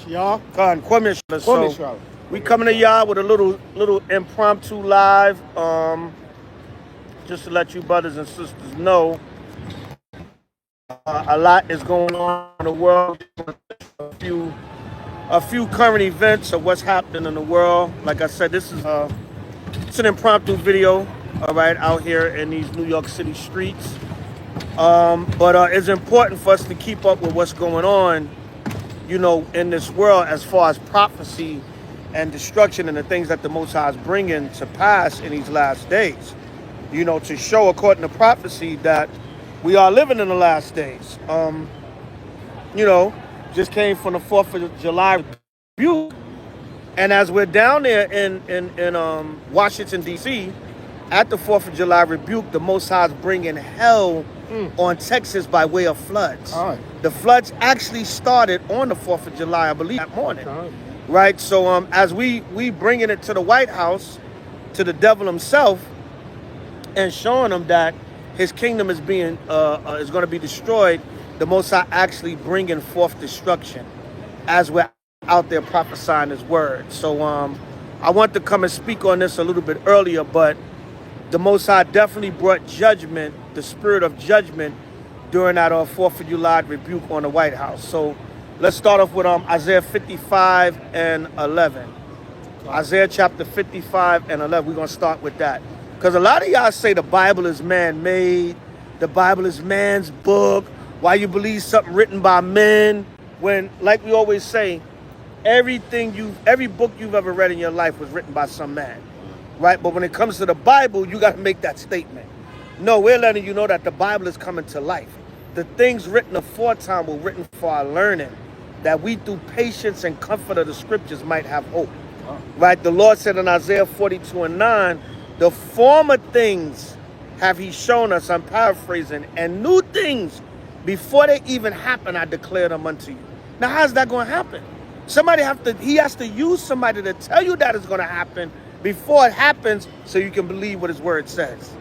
y'all. So we coming to y'all with a little impromptu live. Just to let you brothers and sisters know, a lot is going on in the world. A few current events of what's happening in the world. Like I said, this is it's an impromptu video, all right, out here in these New York City streets. But it's important for us to keep up with what's going on, you know, in this world as far as prophecy and destruction and the things that the Most High is bringing to pass in these last days. You know, to show according to prophecy that we are living in the last days. You know, just came from the 4th of July rebuke. And as we're down there in Washington, D.C., at the 4th of July rebuke, the Most High is bringing hell on Texas by way of floods. The floods actually started on the 4th of July, I believe, that morning. Right? So as we bringing it to the White House, to the devil himself, and showing him that his kingdom is being is going to be destroyed, the Most High actually bringing forth destruction as we're out there prophesying his word. So I want to come and speak on this a little bit earlier, but the Most High definitely brought judgment, the spirit of judgment, during that 4th of July rebuke on the White House. So let's start off with Isaiah 55 and 11. Isaiah chapter 55 and 11. We're going to start with that. Because a lot of y'all say the Bible is man-made, the Bible is man's book, why you believe something written by men, when, like we always say, every book you've ever read in your life was written by some man, right? But when it comes to the Bible, you got to make that statement. No, we're letting you know that the Bible is coming to life. The things written aforetime were written for our learning, that we through patience and comfort of the scriptures might have hope, right? The Lord said in Isaiah 42 and 9, the former things have he shown us, I'm paraphrasing, and new things before they even happen, I declare them unto you. Now, how's that going to happen? He has to use somebody to tell you that it's going to happen before it happens, so you can believe what his word says,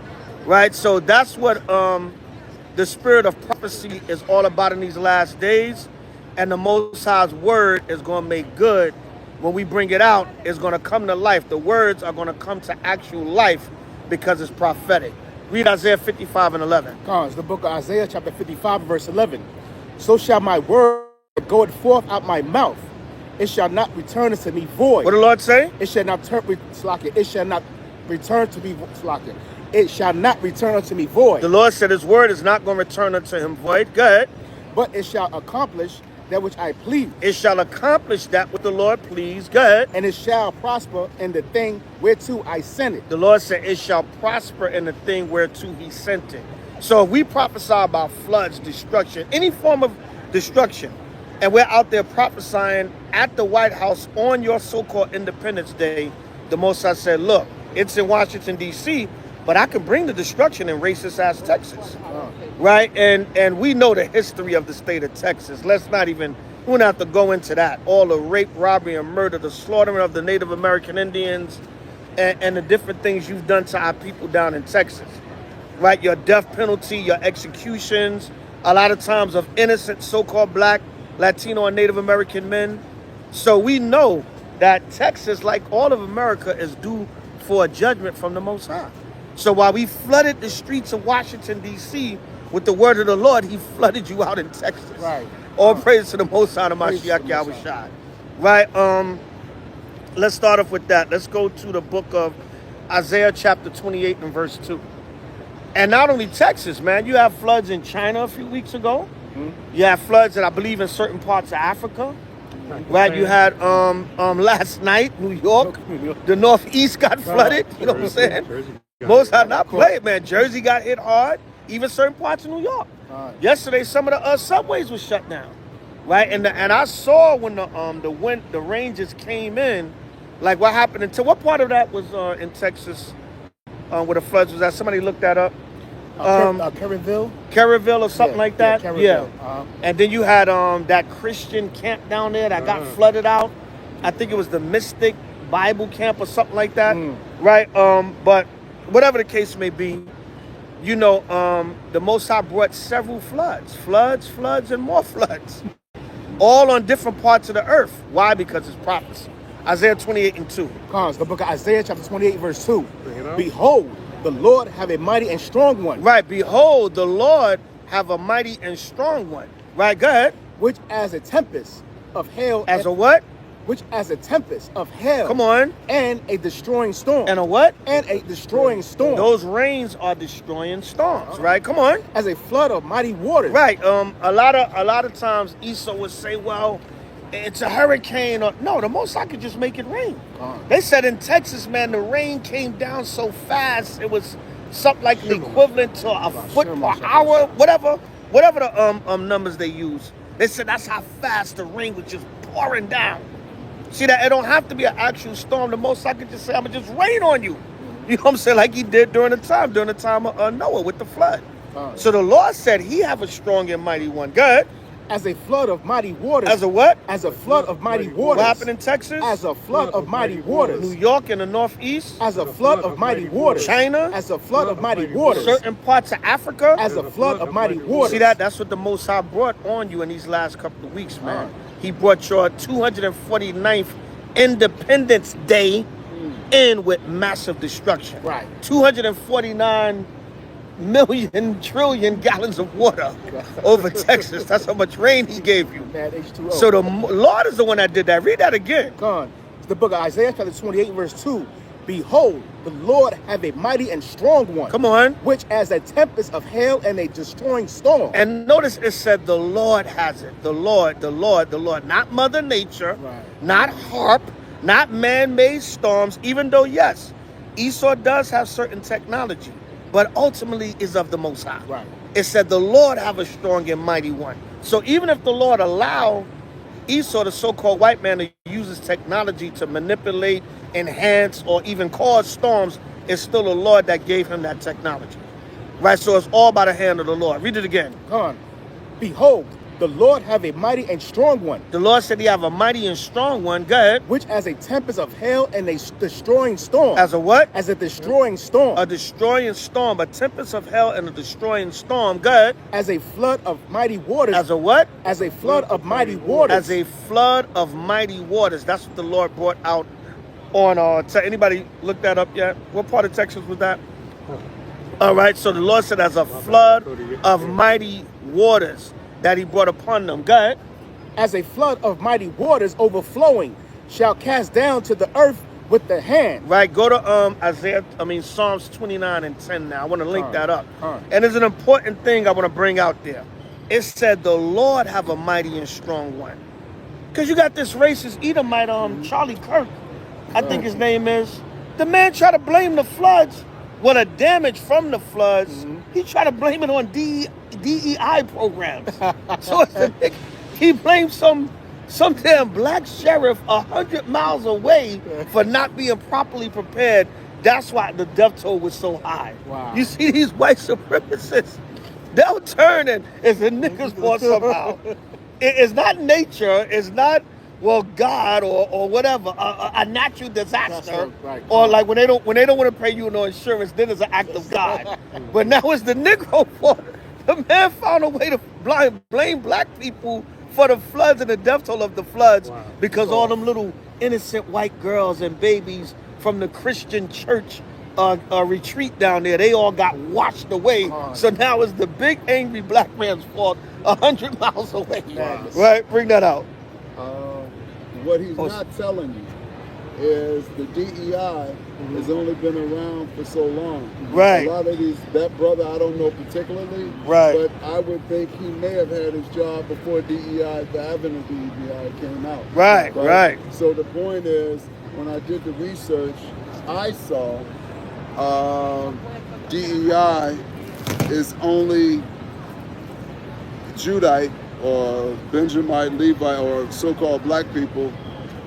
right? So that's what the spirit of prophecy is all about in these last days, and the Most High's word is going to make good. When we bring it out, it's going to come to life. The words are going to come to actual life because it's prophetic. Read Isaiah 55 and 11. It's the book of Isaiah chapter 55 verse 11. So shall my word go forth out my mouth. It shall not return unto me void. What the Lord say? It shall not return to me slacking. It shall not return unto me void. The Lord said his word is not going to return unto him void. Go ahead. But it shall accomplish that which I please. It shall accomplish that which the Lord please. Go ahead. And it shall prosper in the thing whereto I sent it. The Lord said it shall prosper in the thing whereto he sent it. So if we prophesy about floods, destruction, any form of destruction, and we're out there prophesying at the White House on your so-called Independence Day, the Most High said, look, it's in Washington, D.C., but I can bring the destruction in racist-ass Texas, right? And we know the history of the state of Texas. We don't have to go into that. All the rape, robbery, and murder, the slaughtering of the Native American Indians, and the different things you've done to our people down in Texas, right? Your death penalty, your executions, a lot of times of innocent so-called black, Latino, and Native American men. So we know that Texas, like all of America, is due for a judgment from the Most High. So while we flooded the streets of Washington, D.C. with the word of the Lord, he flooded you out in Texas. Right. All praise to the Most High, the Mashiach Yahweh. Right. Let's start off with that. Let's go to the book of Isaiah chapter 28 and verse 2. And not only Texas, man, you have floods in China a few weeks ago. You have floods that I believe in certain parts of Africa. Right, you had last night, New York, the Northeast got flooded. You know what I'm saying? Most High not playing, man. Jersey got hit hard, even certain parts of New York. Yesterday, some of the subways were shut down, right? And I saw when the rain just came in, like what happened. Until what part of that was in Texas, where the floods was at? Somebody looked that up. Kerrville or something like that. Yeah. And then you had that Christian camp down there that got flooded out. I think it was the Mystic Bible camp or something like that, right? But whatever the case may be, you know, the Most High brought several floods, and more floods all on different parts of the earth. Why? Because it's prophecy. Isaiah 28:2. Cons, the book of Isaiah chapter 28 verse 2. Behold, the Lord have a mighty and strong one. Right. Behold, the Lord have a mighty and strong one. Right. Go ahead. Which as a tempest of hail. As a what? Which as a tempest of hail. Come on. And a destroying storm. And a what? And a destroying storm. Those rains are destroying storms, right? Come on. As a flood of mighty waters. Right. A lot of times Esau would say, well, it's a hurricane. Or no, the Most High could just make it rain. They said in Texas, man, the rain came down so fast, it was something like the equivalent to a foot per hour, whatever the numbers they use. They said that's how fast the rain was just pouring down. See that it don't have to be an actual storm. The Most High could just say, I'm gonna just rain on you. You know what I'm saying? Like he did during the time of Noah with the flood. So the Lord said he have a strong and mighty one. Good. As a flood of mighty waters. As a what? As a flood of mighty waters. What happened in Texas? As a flood of mighty waters. New York in the Northeast. As a flood of mighty waters. China. As a flood of mighty waters. Certain parts of Africa. As a flood of mighty waters. See that? That's what the Most High brought on you in these last couple of weeks, man. He brought your 249th Independence Day in with massive destruction. Right. 249 million trillion gallons of water over Texas. That's how much rain he gave you. H.O.I. So the Lord is the one that did that. Read that again. Con. It's the book of Isaiah chapter 28 verse 2. Behold, the Lord have a mighty and strong one. Come on. Which as a tempest of hail and a destroying storm. And notice it said the Lord has it. The Lord, the Lord, the Lord. Not Mother Nature, not HARP, not man-made storms, even though, yes, Esau does have certain technology, but ultimately is of the Most High. Right. It said the Lord have a strong and mighty one. So even if the Lord allow Esau, the so-called white man, to use his technology to manipulate, enhance, or even cause storms, it's still the Lord that gave him that technology. Right? So it's all by the hand of the Lord. Read it again. Con. Behold, the Lord have a mighty and strong one. The Lord said he have a mighty and strong one. Go ahead. Which as a tempest of hail and a destroying storm. As a what? As a destroying storm. A destroying storm. A tempest of hell and a destroying storm. Go ahead. As a flood of mighty waters. As a what? As a flood of mighty waters. As a flood of mighty waters. That's what the Lord brought out on anybody look that up yet? What part of Texas was that? All right. So the Lord said as a flood of mighty waters that he brought upon them. Go ahead. As a flood of mighty waters overflowing shall cast down to the earth with the hand. Right. Go to Psalms 29 and 10 now. I want to link that up. And there's an important thing I want to bring out there. It said the Lord have a mighty and strong one. Because you got this racist Edomite, Charlie Kirk, I think his name is. The man tried to blame the floods. Well, the damage from the floods, he tried to blame it on DEI programs. So it's he blamed some damn black sheriff 100 miles away for not being properly prepared. That's why the death toll was so high. Wow. You see these white supremacists, they'll turn and it's a nigger's fault somehow. It's not nature, it's not, well, God or whatever, a natural disaster, or like when they don't want to pay you no insurance, then it's an act of God. But now it's the Negro fault. The man found a way to blame black people for the floods and the death toll of the floods because all them little innocent white girls and babies from the Christian church retreat down there, they all got washed away. So now it's the big angry black man's fault 100 miles away. Right? Bring that out. What he's not telling you is the DEI has only been around for so long. Right. A lot of that brother I don't know particularly, right, but I would think he may have had his job before DEI, the advent of DEI came out. Right, right. So the point is, when I did the research, I saw DEI is only Judite or Benjamite, Levite, or so-called black people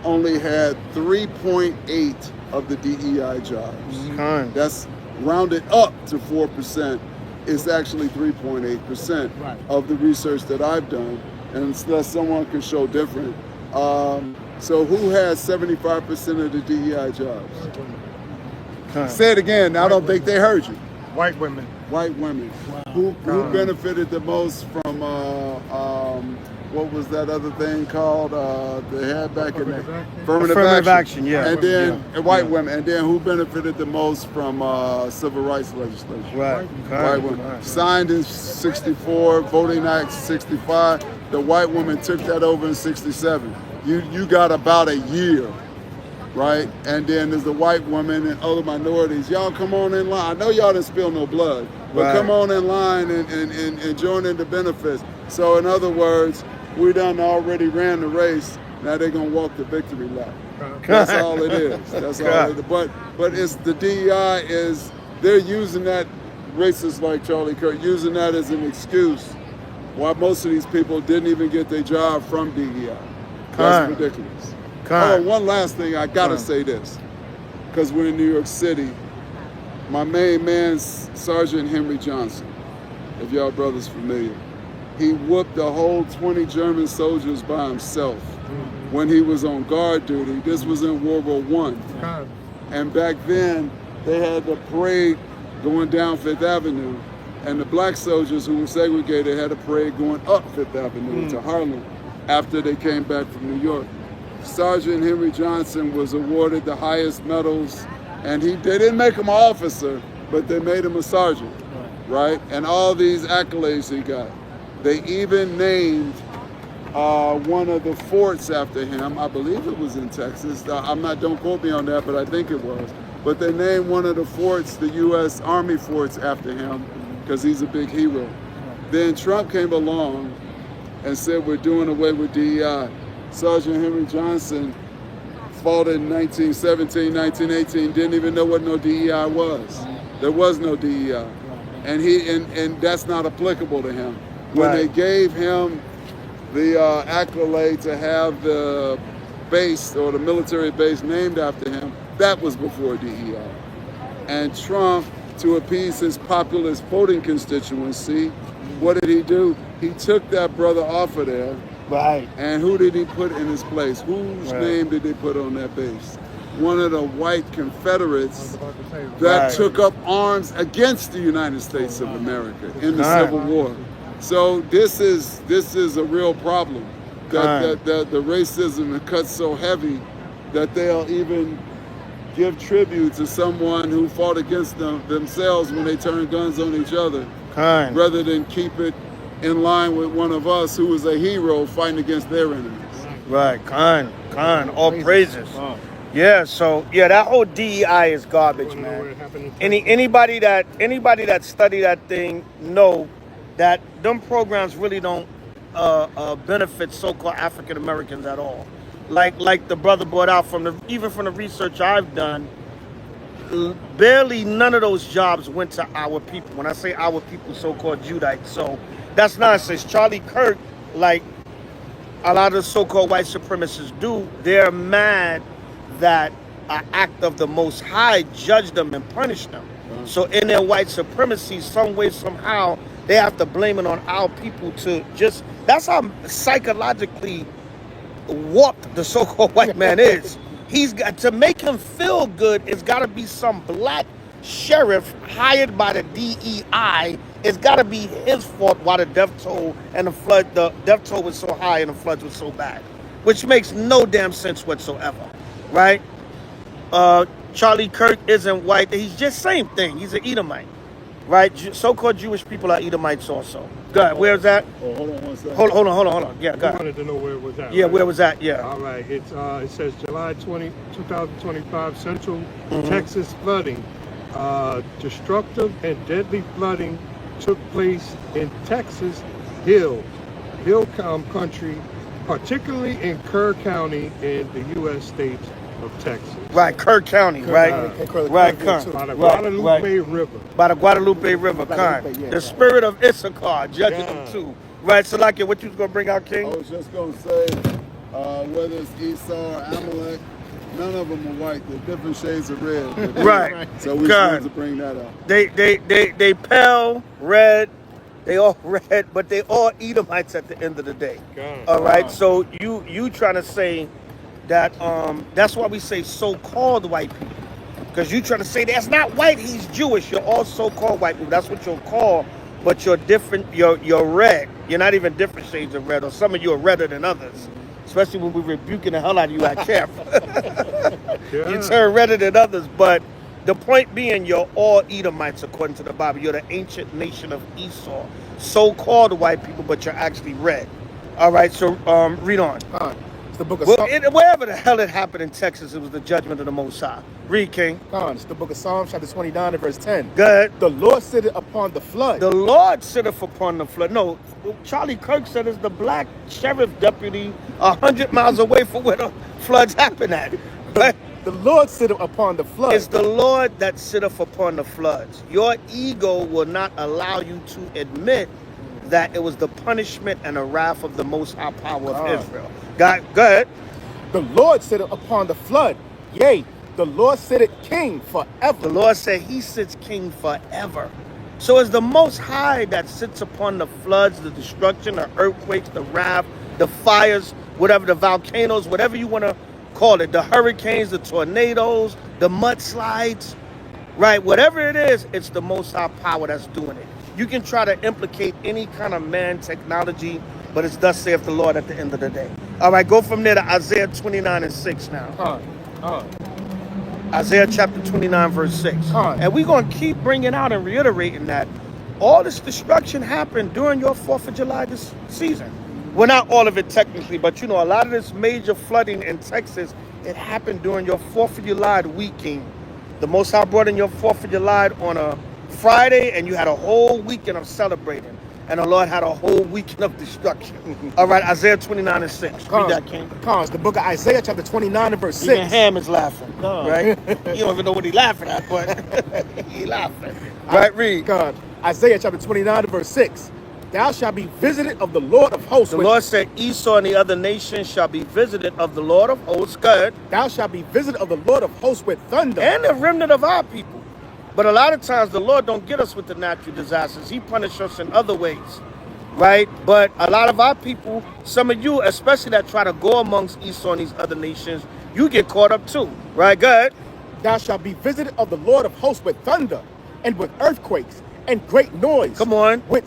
only had 3.8 of the DEI jobs. That's rounded up to 4%. It's actually 3.8% of the research that I've done, and unless someone can show different. So who has 75% of the DEI jobs? Say it again. I don't think they heard you. White women. White women. Who benefited the most from what was that other thing called? They had back in the Affirmative action, yeah. And then white women. And then who benefited the most from civil rights legislation? Right. White women. Signed in 64, Voting Act 65. The white woman took that over in 67. You got about a year, right? And then there's the white women and other minorities. Y'all come on in line. I know y'all didn't spill no blood, but come on in line and join in the benefits. So in other words, we done already ran the race. Now they're gonna walk the victory lap. That's all it is. That's all it is. But it's the DEI is they're using that, racists like Charlie Kirk, using that as an excuse why most of these people didn't even get their job from DEI. That's ridiculous. Oh, one last thing, I gotta say this, because we're in New York City. My main man, Sergeant Henry Johnson, if y'all brothers familiar, he whooped the whole 20 German soldiers by himself when he was on guard duty. This was in World War I. And back then, they had the parade going down Fifth Avenue, and the black soldiers who were segregated had a parade going up Fifth Avenue to Harlem after they came back from New York. Sergeant Henry Johnson was awarded the highest medals, and they didn't make him an officer, but they made him a sergeant, right? And all these accolades he got. They even named one of the forts after him. I believe it was in Texas. Don't quote me on that, but I think it was. But they named one of the forts, the U.S. Army forts, after him because he's a big hero. Then Trump came along and said, we're doing away with DEI. Sergeant Henry Johnson fought in 1917, 1918, didn't even know what no DEI was. There was no DEI. And that's not applicable to him. When they gave him the accolade to have the base or the military base named after him, that was before DEI. And Trump, to appease his populist voting constituency, what did he do? He took that brother off of there. Right. And who did he put in his place? Whose name did they put on that base? One of the white Confederates that took up arms against the United States of America in the Civil War. So this is a real problem. That the racism cuts so heavy that they'll even give tribute to someone who fought against themselves when they turned guns on each other, rather than keep it in line with one of us who was a hero fighting against their enemies. Right, all praises. Yeah, so that whole DEI is garbage, man. Anybody that study that thing know that them programs really don't benefit so-called African Americans at all. Like the brother brought out from the research I've done, barely none of those jobs went to our people. When I say our people, so-called Judites. So that's nonsense. Charlie Kirk, like a lot of the so-called white supremacists do, they're mad that an act of the Most High judged them and punished them. So in their white supremacy, some way, somehow, they have to blame it on our people to just, that's how psychologically warped the so-called white man is. He's got to make him feel good. It's got to be some black sheriff hired by the DEI. It's got to be his fault why the death toll and the death toll was so high and the floods were so bad, which makes no damn sense whatsoever, right? Charlie Kirk isn't white. He's just same thing. He's an Edomite, right? So-called Jewish people are Edomites also. Go ahead. Where's that? Oh, hold on one second. Hold on. Yeah, go ahead. I wanted to know where it was at. Yeah, right? Where was that? Yeah. All right. It says July 20, 2025, Central Texas flooding. Destructive and deadly flooding took place in Texas Hill country, particularly in Kerr County in the U.S. state of Texas. Right, Kerr County, right? Right, Kerr. By the Guadalupe River. By the Guadalupe River, The spirit of Issachar judging them too. Right, Salakia, what you was going to bring out, King? I was just going to say, whether it's Esau or Amalek, none of them are white. They're different shades of red. Right. So we wanted to bring that up. They pale, red, they all red, but they all Edomites at the end of the day. All right, so you trying to say that that's why we say so-called white people, because you trying to say that's not white, he's Jewish. You're all so-called white people. That's what you're called, but you're different. You're red. You're not even different shades of red, or some of you are redder than others. Especially when we're rebuking the hell out of you at camp. You turn redder than others, but the point being, you're all Edomites according to the Bible. You're the ancient nation of Esau, so-called white people, but you're actually red. All right, so read on. It's the book of Wherever the hell it happened in Texas, it was the judgment of the Most High. Read, King. It's the book of Psalms, chapter 29 and verse 10. Go ahead. The Lord sitteth upon the flood. The Lord sitteth upon the flood. No, Charlie Kirk said it's the black sheriff deputy 100 miles away from where the floods happen at. The Lord sitteth upon the flood. It's the Lord that sitteth upon the floods. Your ego will not allow you to admit that it was the punishment and the wrath of the Most High power of Israel. Go ahead. The Lord sitteth upon the flood. Yea, the Lord sitteth king forever. The Lord said he sits king forever. So it's the Most High that sits upon the floods, the destruction, the earthquakes, the wrath, the fires, whatever, the volcanoes, whatever you want to call it, the hurricanes, the tornadoes, the mudslides, right? Whatever it is, it's the Most High power that's doing it. You can try to implicate any kind of man technology, but it's thus saith the Lord at the end of the day. All right, go from there to Isaiah 29 and 6 now. Isaiah chapter 29, verse 6. And we're going to keep bringing out and reiterating that all this destruction happened during your 4th of July this season. Well, not all of it technically, but you know, a lot of this major flooding in Texas, it happened during your 4th of July weekend. The Most High brought in your 4th of July on a Friday, and you had a whole weekend of celebrating. And the Lord had a whole weekend of destruction. All right, Isaiah 29 and 6. Read that, King. It's the book of Isaiah, chapter 29 and verse 6. Even Ham is laughing, right? You don't even know what he's laughing at, but he's laughing. Right, read. Isaiah chapter 29 and verse 6. Thou shalt be visited of the Lord of hosts. The Lord said, Esau and the other nations shall be visited of the Lord of hosts. Good. Thou shalt be visited of the Lord of hosts with thunder. And the remnant of our people. But a lot of times the Lord don't get us with the natural disasters. He punishes us in other ways, right? But a lot of our people, some of you, especially that try to go amongst Esau and these other nations, you get caught up too, right? Good. Thou shalt be visited of the Lord of hosts with thunder and with earthquakes and great noise. Come on. With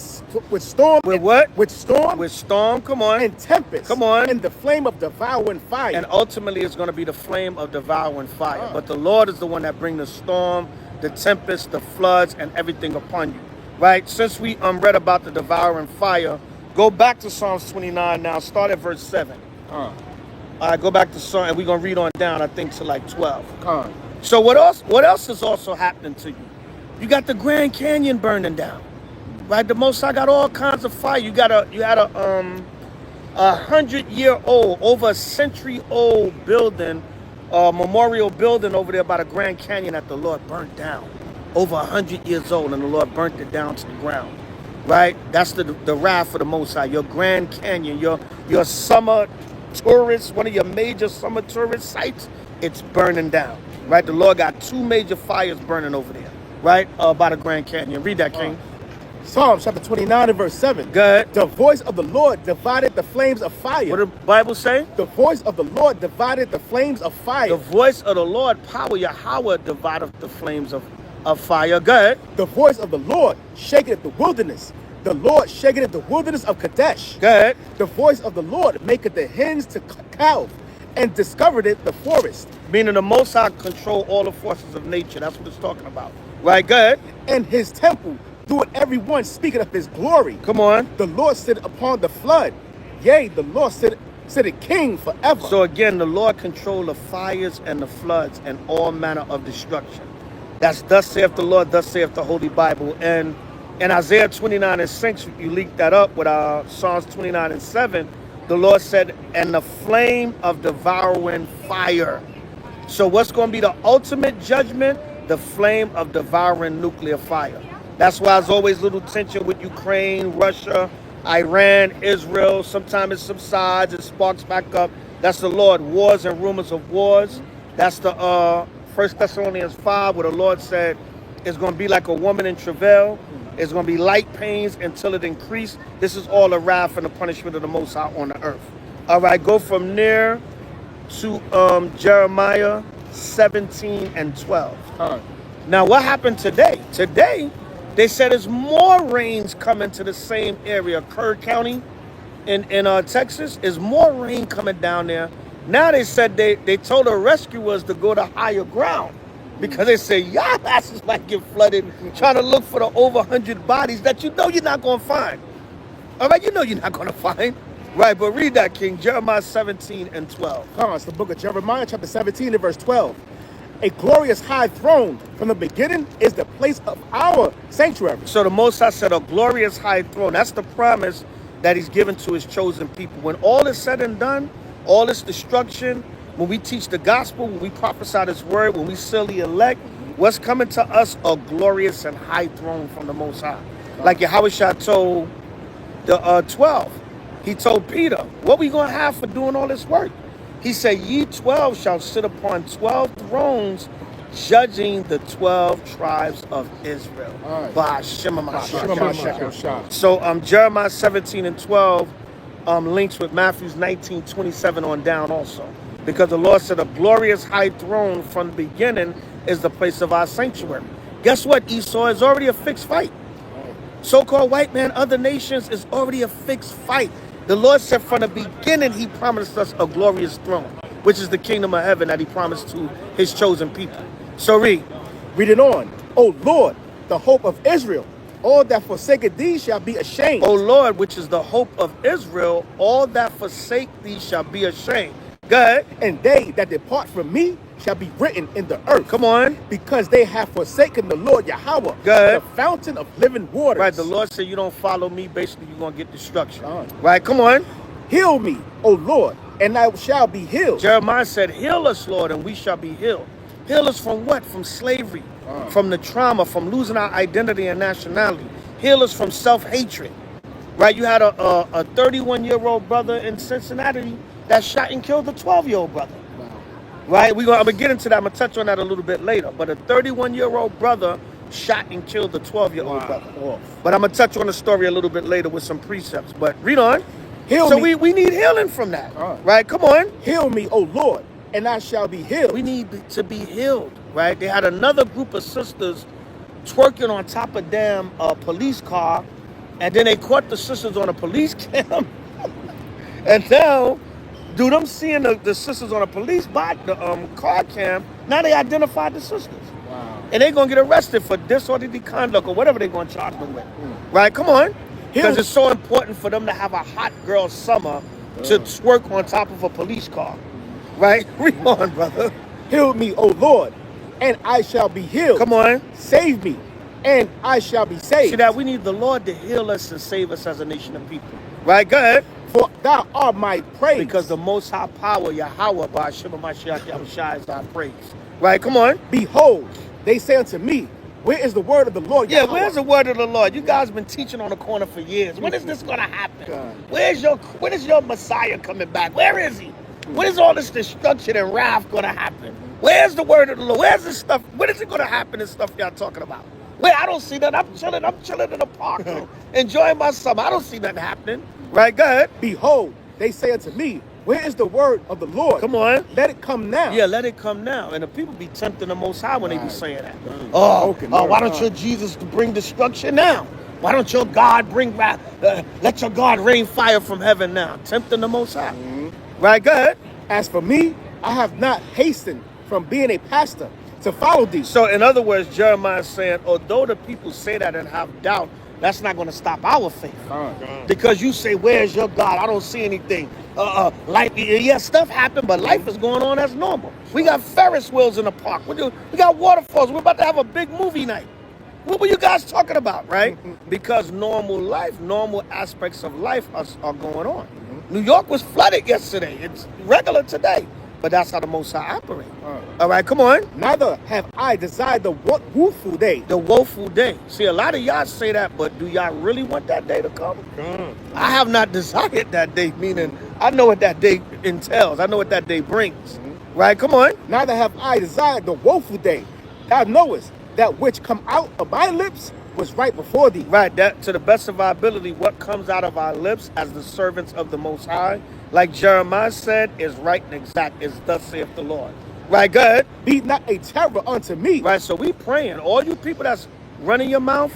storm. With what? With storm. With storm. Come on. And tempest. Come on. And the flame of devouring fire. And ultimately it's going to be the flame of devouring fire. But the Lord is the one that brings the storm, the tempest, the floods, and everything upon you, right? Since we read about the devouring fire, go back to Psalms 29 now. Start at verse 7. All right, go back to Psalm, and we're going to read on down, I think, to like 12. So what else is also happening to you? You got the Grand Canyon burning down, right? The Most High got all kinds of fire. You had a 100-year-old, over a century-old building, memorial building over there by the Grand Canyon that the Lord burnt down. Over 100 years old, and the Lord burnt it down to the ground, right? That's the wrath of the Most High. Your Grand Canyon, your summer tourists, one of your major summer tourist sites, it's burning down, right? The Lord got 2 major fires burning over there, right? By the Grand Canyon. Read that, King. Psalms chapter 29 and verse 7. Good. The voice of the Lord divided the flames of fire. What did the Bible say? The voice of the Lord divided the flames of fire. The voice of the Lord, power Yahweh, divided the flames of fire. Good. The voice of the Lord shaketh the wilderness. The Lord shaketh the wilderness of Kadesh. Good. The voice of the Lord maketh the hens to calve, and discovered it the forest. Meaning the Most High control all the forces of nature. That's what it's talking about. Right, good. And his temple doeth every one speaking of his glory. Come on. The Lord sitteth upon the flood. Yea, the Lord sitteth king forever. So again, the Lord control the fires and the floods and all manner of destruction. That's thus saith the Lord, thus saith the Holy Bible. And in Isaiah 29 and 6, you link that up with Psalms 29 and 7. The Lord said, and the flame of devouring fire. So what's going to be the ultimate judgment? The flame of devouring nuclear fire. That's why there's always little tension with Ukraine, Russia, Iran, Israel. Sometimes it subsides, it sparks back up. That's the Lord. Wars and rumors of wars. That's the 1 Thessalonians 5, where the Lord said it's going to be like a woman in travail. It's going to be light pains until it increase. This is all the wrath and the punishment of the Most High on the earth. All right, go from there to Jeremiah 17 and 12. Now, what happened today? Today, They said there's more rains coming to the same area, Kerr County in Texas. Is more rain coming down there. Now they said they told the rescuers to go to higher ground because they say y'all asses might get flooded trying to look for the over 100 bodies that you know you're not going to find. All right, you know you're not going to find. Right, but read that, King. Jeremiah 17 and 12. Come on, it's the book of Jeremiah, chapter 17 and verse 12. A glorious high throne from the beginning is the place of our sanctuary. So the Most High said a glorious high throne. That's the promise that he's given to his chosen people. When all is said and done, all this destruction, when we teach the gospel, when we prophesy this word, when we seal the elect, what's coming to us? A glorious and high throne from the Most High. Like Yahushua told the 12. He told Peter, what we going to have for doing all this work? He said, ye 12 shall sit upon 12 thrones, judging the 12 tribes of Israel. By Shema Mashiach. So Jeremiah 17 and 12 links with Matthew 19:27 on down also. Because the Lord said a glorious high throne from the beginning is the place of our sanctuary. Guess what, Esau? Is already a fixed fight. So-called white man, other nations, is already a fixed fight. The Lord said from the beginning, he promised us a glorious throne, which is the kingdom of heaven that he promised to his chosen people. So read. Read it on. O Lord, the hope of Israel, all that forsake thee shall be ashamed. O Lord, which is the hope of Israel, all that forsake thee shall be ashamed. Go ahead. And they that depart from me shall be written in the earth. Come on. Because they have forsaken the Lord Yahweh, the fountain of living waters. Right, the Lord said you don't follow me, basically you're going to get destruction. Right, come on. Heal me, O Lord, and I shall be healed. Jeremiah said, heal us, Lord, and we shall be healed. Heal us from what? From slavery, from the trauma, from losing our identity and nationality. Heal us from self-hatred. Right, you had a 31-year-old brother in Cincinnati that shot and killed a 12-year-old brother. Right, I'm going to get into that. I'm going to touch on that a little bit later. But a 31-year-old brother shot and killed a 12-year-old brother. But I'm going to touch on the story a little bit later with some precepts. But read on. So we need healing from that. Right, come on. Heal me, O Lord, and I shall be healed. We need to be healed. Right, they had another group of sisters twerking on top of damn police car. And then they caught the sisters on a police cam. And now, dude, I'm seeing the sisters on a police bike, the car cam. Now they identified the sisters. Wow. And they're going to get arrested for disorderly conduct or whatever they're going to charge them with. Right? Come on. Because it's so important for them to have a hot girl summer to twerk on top of a police car. Right? Read on, brother. Heal me, O Lord, and I shall be healed. Come on. Save me, and I shall be saved. See that we need the Lord to heal us and save us as a nation of people. Right? Go ahead. For thou art my praise. Because the most high power, Yahweh, by Shema Mashiach Yahushua, is our praise. Right? Come on. Behold, they say unto me, where is the word of the Lord? Yeah, where's the word of the Lord? You guys have been teaching on the corner for years. When is this going to happen? When is your Messiah coming back? Where is he? When is all this destruction and wrath going to happen? Where's the word of the Lord? Where's this stuff? When is it going to happen, this stuff y'all talking about? Wait, I don't see that. I'm chilling in the park, enjoying my summer. I don't see that happening. Right, go ahead. Behold, they say unto me, where is the word of the Lord? Come on. Let it come now. Yeah, let it come now. And the people be tempting the Most High when they be saying that. Why don't your Jesus bring destruction now? Why don't your God bring back, let your God rain fire from heaven now? Tempting the Most High. Right, go ahead. As for me, I have not hastened from being a pastor to follow thee. So in other words, Jeremiah is saying, although the people say that and have doubt, that's not going to stop our faith. Because you say, where's your God? I don't see anything. Stuff happened, but life is going on as normal. We got Ferris wheels in the park. We got waterfalls. We're about to have a big movie night. What were you guys talking about, right? Because normal life, normal aspects of life are going on. New York was flooded yesterday. It's regular today. But that's how the Most High operate. All right, come on. Neither have I desired the woeful day. The woeful day. See, a lot of y'all say that, but do y'all really want that day to come? I have not desired that day, meaning I know what that day entails. I know what that day brings. Right, come on. Neither have I desired the woeful day. Thou knowest that which come out of my lips was right before thee. Right, that to the best of our ability, what comes out of our lips as the servants of the Most High, like Jeremiah said, is right and exact, is thus saith the Lord. Right, go ahead. Be not a terror unto me. Right, so we praying. All you people that's running your mouth,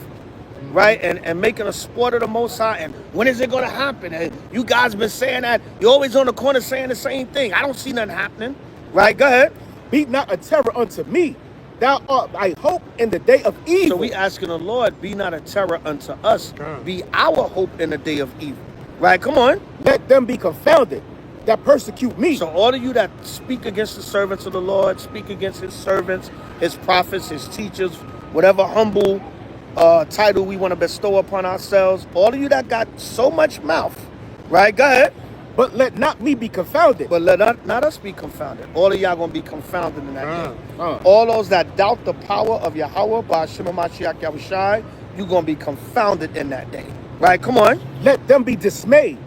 right? And making a sport of the Most High. And when is it going to happen? And you guys been saying that. You're always on the corner saying the same thing. I don't see nothing happening. Right? Go ahead. Be not a terror unto me. Thou art thy hope in the day of evil. So we asking the Lord, be not a terror unto us. Be our hope in the day of evil. Right? Come on. Let them be confounded that persecute me. So all of you that speak against the servants of the Lord, speak against his servants, his prophets, his teachers, whatever humble title we want to bestow upon ourselves, all of you that got so much mouth, right? Go ahead. But let not me be confounded. But let not us be confounded. All of y'all going to be confounded in that day. All those that doubt the power of Yahweh, by Shema Mashiach Yahushai, you're going to be confounded in that day. Right? Come on. Let them be dismayed,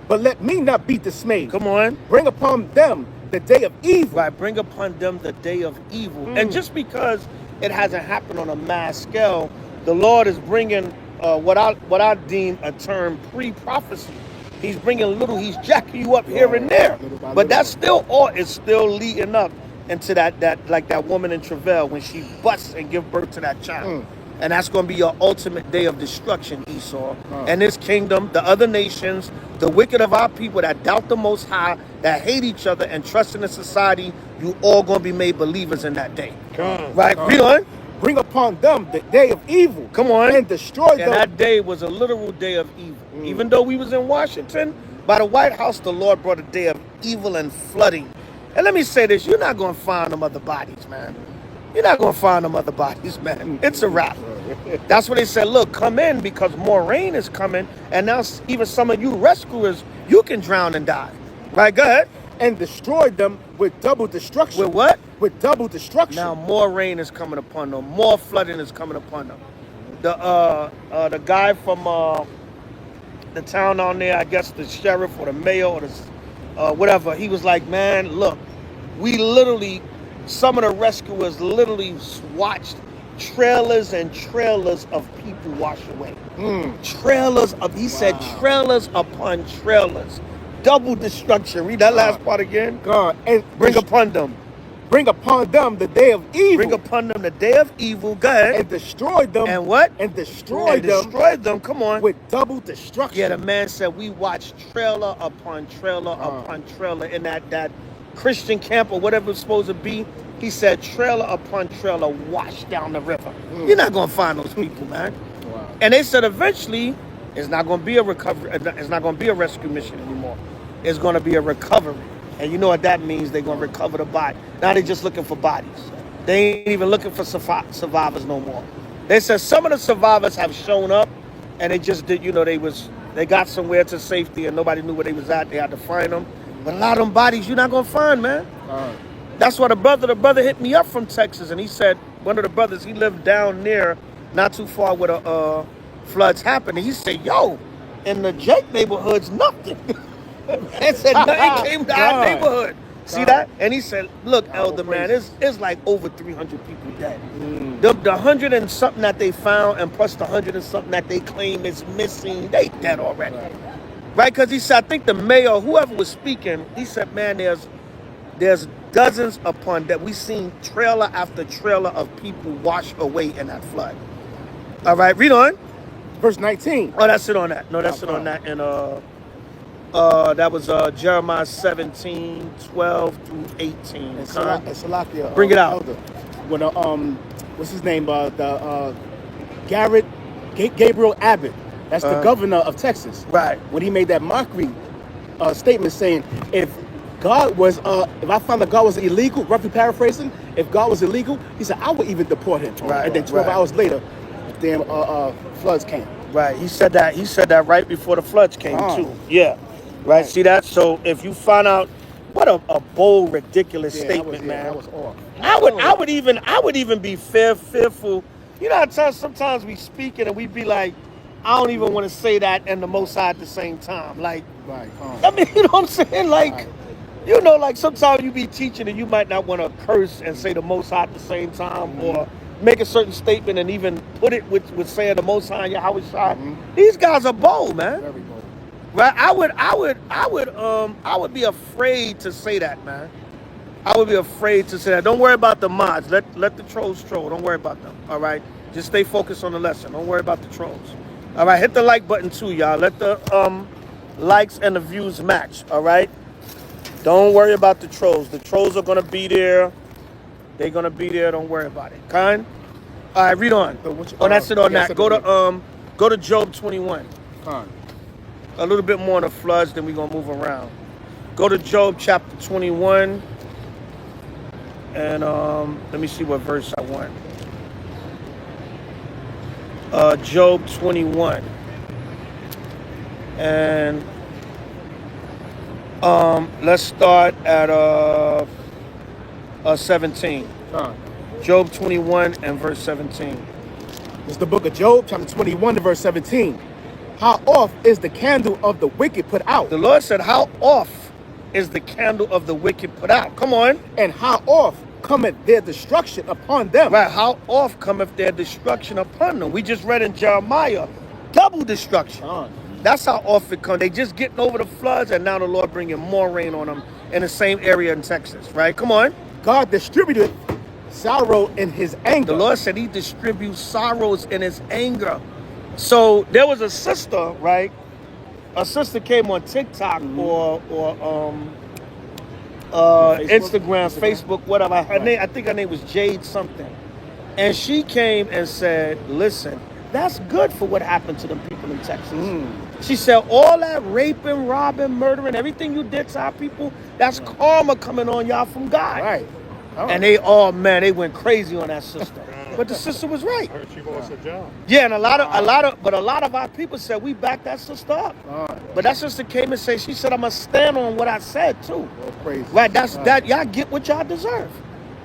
but let me not be dismayed. Come on. Bring upon them the day of evil. Right, bring upon them the day of evil. And just because it hasn't happened on a mass scale, the Lord is bringing what I deem a term pre-prophecy. He's he's jacking you up here and there. But that's still all, it's still leading up into that like that woman in travail when she busts and give birth to that child. And that's going to be your ultimate day of destruction, Esau. And this kingdom, the other nations, the wicked of our people that doubt the Most High, that hate each other and trust in the society, you all going to be made believers in that day. Right? Read on. Bring upon them the day of evil. Come on. And destroy them. And that day was a literal day of evil. Even though we was in Washington, by the White House, the Lord brought a day of evil and flooding. And let me say this, you're not going to find them other bodies, man. You're not going to find them other bodies, man. It's a wrap. That's what they said, look, come in because more rain is coming. And now even some of you rescuers, you can drown and die. Right, go ahead. And destroy them with double destruction. With what? With double destruction. Now more rain is coming upon them. More flooding is coming upon them. The guy from the town down there, I guess the sheriff or the mayor or the whatever, he was like, man, look, we literally, some of the rescuers literally watched trailers and trailers of people wash away. Trailers of, he said, trailers upon trailers. Double destruction. Read that last part again. God. And bring upon them. Bring upon them the day of evil. Bring upon them the day of evil. Go ahead. And destroy them. And what? And destroy them. Destroy them. Come on. With double destruction. Yeah, the man said we watched trailer upon trailer upon trailer in that Christian camp or whatever it's supposed to be. He said trailer upon trailer washed down the river. You're not going to find those people, man. Wow. And they said eventually it's not going to be a recovery. It's not going to be a rescue mission anymore. It's going to be a recovery. And you know what that means? They're going to recover the body. Now they're just looking for bodies. They ain't even looking for survivors no more. They said some of the survivors have shown up and they just did, they got somewhere to safety and nobody knew where they was at. They had to find them. But a lot of them bodies you're not going to find, man. That's why the brother hit me up from Texas and he said, one of the brothers, he lived down near, not too far where the floods happened. And he said, yo, in the Jake neighborhood's nothing. And said nothing came to our neighborhood. See that? And he said, look, elder man, it's like over 300 people dead. The 100 and something that they found and plus the 100 and something that they claim is missing, they dead already. Right? Because he said, I think the mayor, whoever was speaking, he said, man, there's dozens upon that. We seen trailer after trailer of people wash away in that flood. All right, read on. Verse 19. Oh, that's it on that. No, that's it on that. And that was Jeremiah 17, 12 through 18. And Salakia, bring it out. Elder, when what's his name? Gabriel Abbott. That's the governor of Texas. Right. When he made that mockery statement saying, if God was, if I found that God was illegal, roughly paraphrasing, if God was illegal, he said, I would even deport him. Right. And then 12 hours later, damn floods came. Right. He said that right before the floods came too. Yeah. Right. See that? So if you find out, what a bold, ridiculous statement, man. That was off. I would even be fearful. You know how sometimes we speak it and we be like, I don't even want to say that and the Most High at the same time. Like, I mean, you know what I'm saying? Like, like sometimes you be teaching and you might not want to curse and say the Most High at the same time or make a certain statement and even put it with saying the Most High and Yahweh. These guys are bold, man. Very bold. Right? I would be afraid to say that, man. I would be afraid to say that. Don't worry about the mods. Let the trolls troll. Don't worry about them. All right. Just stay focused on the lesson. Don't worry about the trolls. All right, hit the like button too, y'all. Let the likes and the views match, all right? Don't worry about the trolls. The trolls are going to be there. They're going to be there. Don't worry about it. Kind? All right, read on. That's it on that. Go to Job 21. Kind. A little bit more on the floods, then we're going to move around. Go to Job chapter 21. And let me see what verse I want. Job 21. And let's start at 17. Job 21 and verse 17. It's the book of Job, chapter 21 and verse 17. How oft is the candle of the wicked put out? The Lord said, how oft is the candle of the wicked put out? Come on. And how oft cometh their destruction upon them? Right, how oft cometh their destruction upon them? We just read in Jeremiah, double destruction. That's how oft it comes. They just getting over the floods, and now the Lord bringing more rain on them in the same area in Texas, right? Come on. God distributed sorrow in his anger. The Lord said he distributes sorrows in his anger. So there was a sister, right? A sister came on TikTok or Instagram, Facebook, whatever. Her name, I think her name was Jade something. And she came and said, listen, that's good for what happened to the people in Texas. She said, all that raping, robbing, murdering, everything you did to our people, that's karma coming on y'all from God. Right. And they all, man, they went crazy on that sister. But the sister was right. I heard she lost her job. Yeah, and a lot of our people said we backed that sister up. But that sister came and said, she said, I'm gonna stand on what I said too. Right, that y'all get what y'all deserve.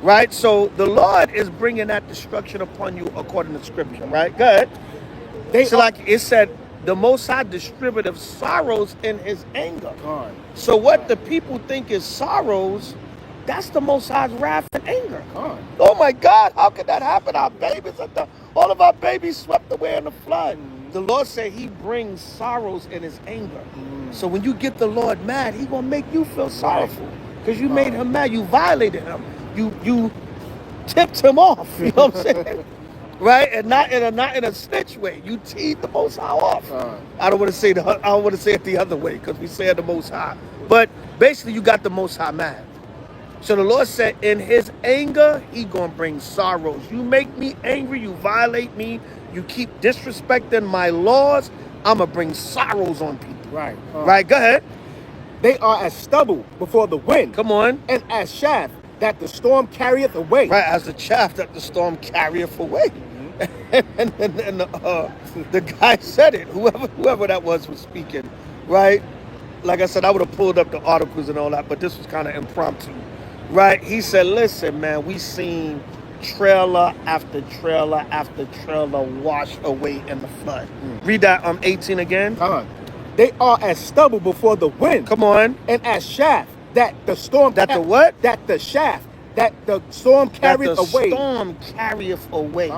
Right? So the Lord is bringing that destruction upon you according to scripture, right? Go ahead. Like it said, the Most High distributed sorrows in his anger. So what the people think is sorrows, that's the Most High's wrath and anger. Oh my God, how could that happen? Our babies, all of our babies swept away in the flood. The Lord said he brings sorrows in his anger. So when you get the Lord mad, he gonna make you feel sorrowful. Because you made him mad, you violated him. You tipped him off, you know what I'm saying? Right? And not in a snitch way. You teed the Most High off. I don't want to say it the other way, because we say the Most High. But basically you got the Most High mad. So the Lord said, in his anger, he gonna bring sorrows. You make me angry, you violate me, you keep disrespecting my laws, I'm gonna bring sorrows on people. Right. Right, go ahead. They are as stubble before the wind. Come on. And as chaff that the storm carrieth away. Right, as the chaff that the storm carrieth away. And the guy said it, whoever that was speaking, right? Like I said, I would have pulled up the articles and all that, but this was kind of impromptu. Right, he said, listen, man, we seen trailer after trailer after trailer washed away in the flood. Read that 18 again. They are as stubble before the wind. Come on. And as shaft that the storm. That the what? That the shaft that the storm carrieth away. The storm carrieth away.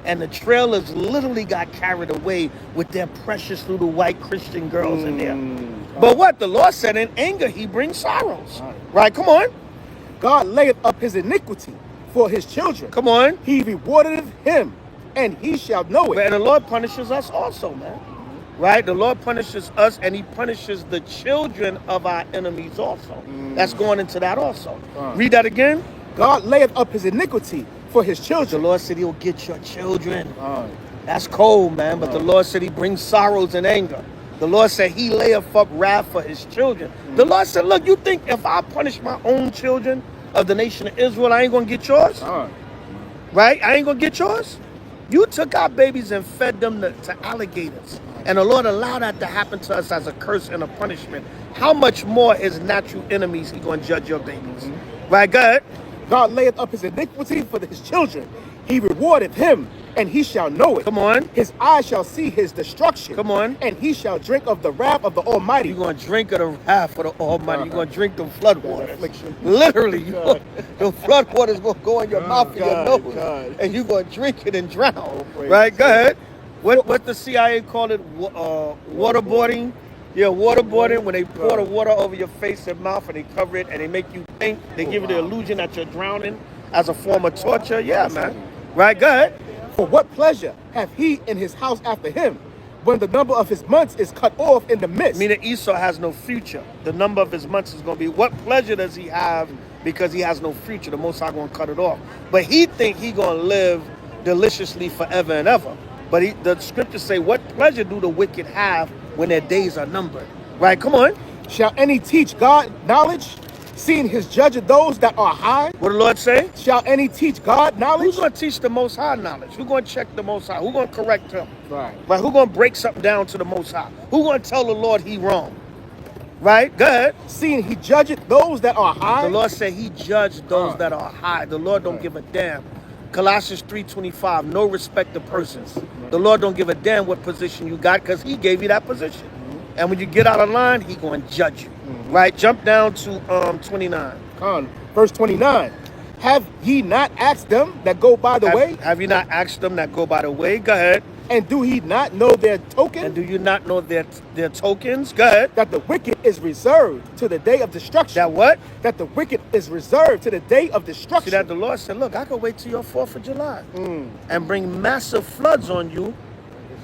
And the trailers literally got carried away with their precious little white Christian girls in there. But what? The Lord said in anger, he brings sorrows. Right, come on. God layeth up his iniquity for his children. Come on. He rewardeth him, and he shall know it. And the Lord punishes us also, man. Right? The Lord punishes us, and he punishes the children of our enemies also. That's going into that also. Read that again. God layeth up his iniquity for his children. The Lord said he'll get your children. That's cold, man. But the Lord said he brings sorrows and anger. The Lord said he layeth up wrath for his children. The Lord said, look, you think if I punish my own children of the nation of Israel, I ain't going to get yours? Right? I ain't going to get yours? You took our babies and fed them to alligators. And the Lord allowed that to happen to us as a curse and a punishment. How much more his natural enemies he going to judge your babies? Right, go ahead. God layeth up his iniquity for his children. He rewardeth him, and he shall know it. Come on. His eyes shall see his destruction. Come on. And he shall drink of the wrath of the Almighty. You're going to drink of the wrath of the Almighty. You're going to drink the flood waters. Literally. The flood waters going to go in your mouth and your nose. And you're going to drink it and drown. Right? Go ahead. What the CIA call it? Waterboarding. Yeah, waterboarding, when they pour the water over your face and mouth and they cover it and they make you think, they give you the illusion that you're drowning as a form of torture. Yeah, man. Right, go ahead. For what pleasure hath he in his house after him, when the number of his months is cut off in the midst? Meaning Esau has no future. The number of his months is going to be, what pleasure does he have because he has no future? The Most High going to cut it off. But he think he going to live deliciously forever and ever. But the scriptures say, what pleasure do the wicked have when their days are numbered? Right, come on. Shall any teach God knowledge, seeing his judge of those that are high? What the Lord say? Shall any teach God knowledge? Who's going to teach the Most High knowledge? Who's going to check the Most High? Who's going to correct him? Right. Right? Who's going to break something down to the Most High? Who's going to tell the Lord he wrong? Right? Go ahead. Seeing he judgeth those that are high? The Lord said he judged those that are high. The Lord don't give a damn. Colossians 3:25, no respect of persons. The Lord don't give a damn what position you got because he gave you that position. And when you get out of line, he going to judge you. Right? Jump down to 29. Verse 29. Have ye not asked them that go by the way? Have you not asked them that go by the way? Go ahead. And do he not know their token? And do you not know their tokens? Go ahead. That the wicked is reserved to the day of destruction. That what? That the wicked is reserved to the day of destruction. See that the Lord said, look, I could wait till your 4th of July and bring massive floods on you.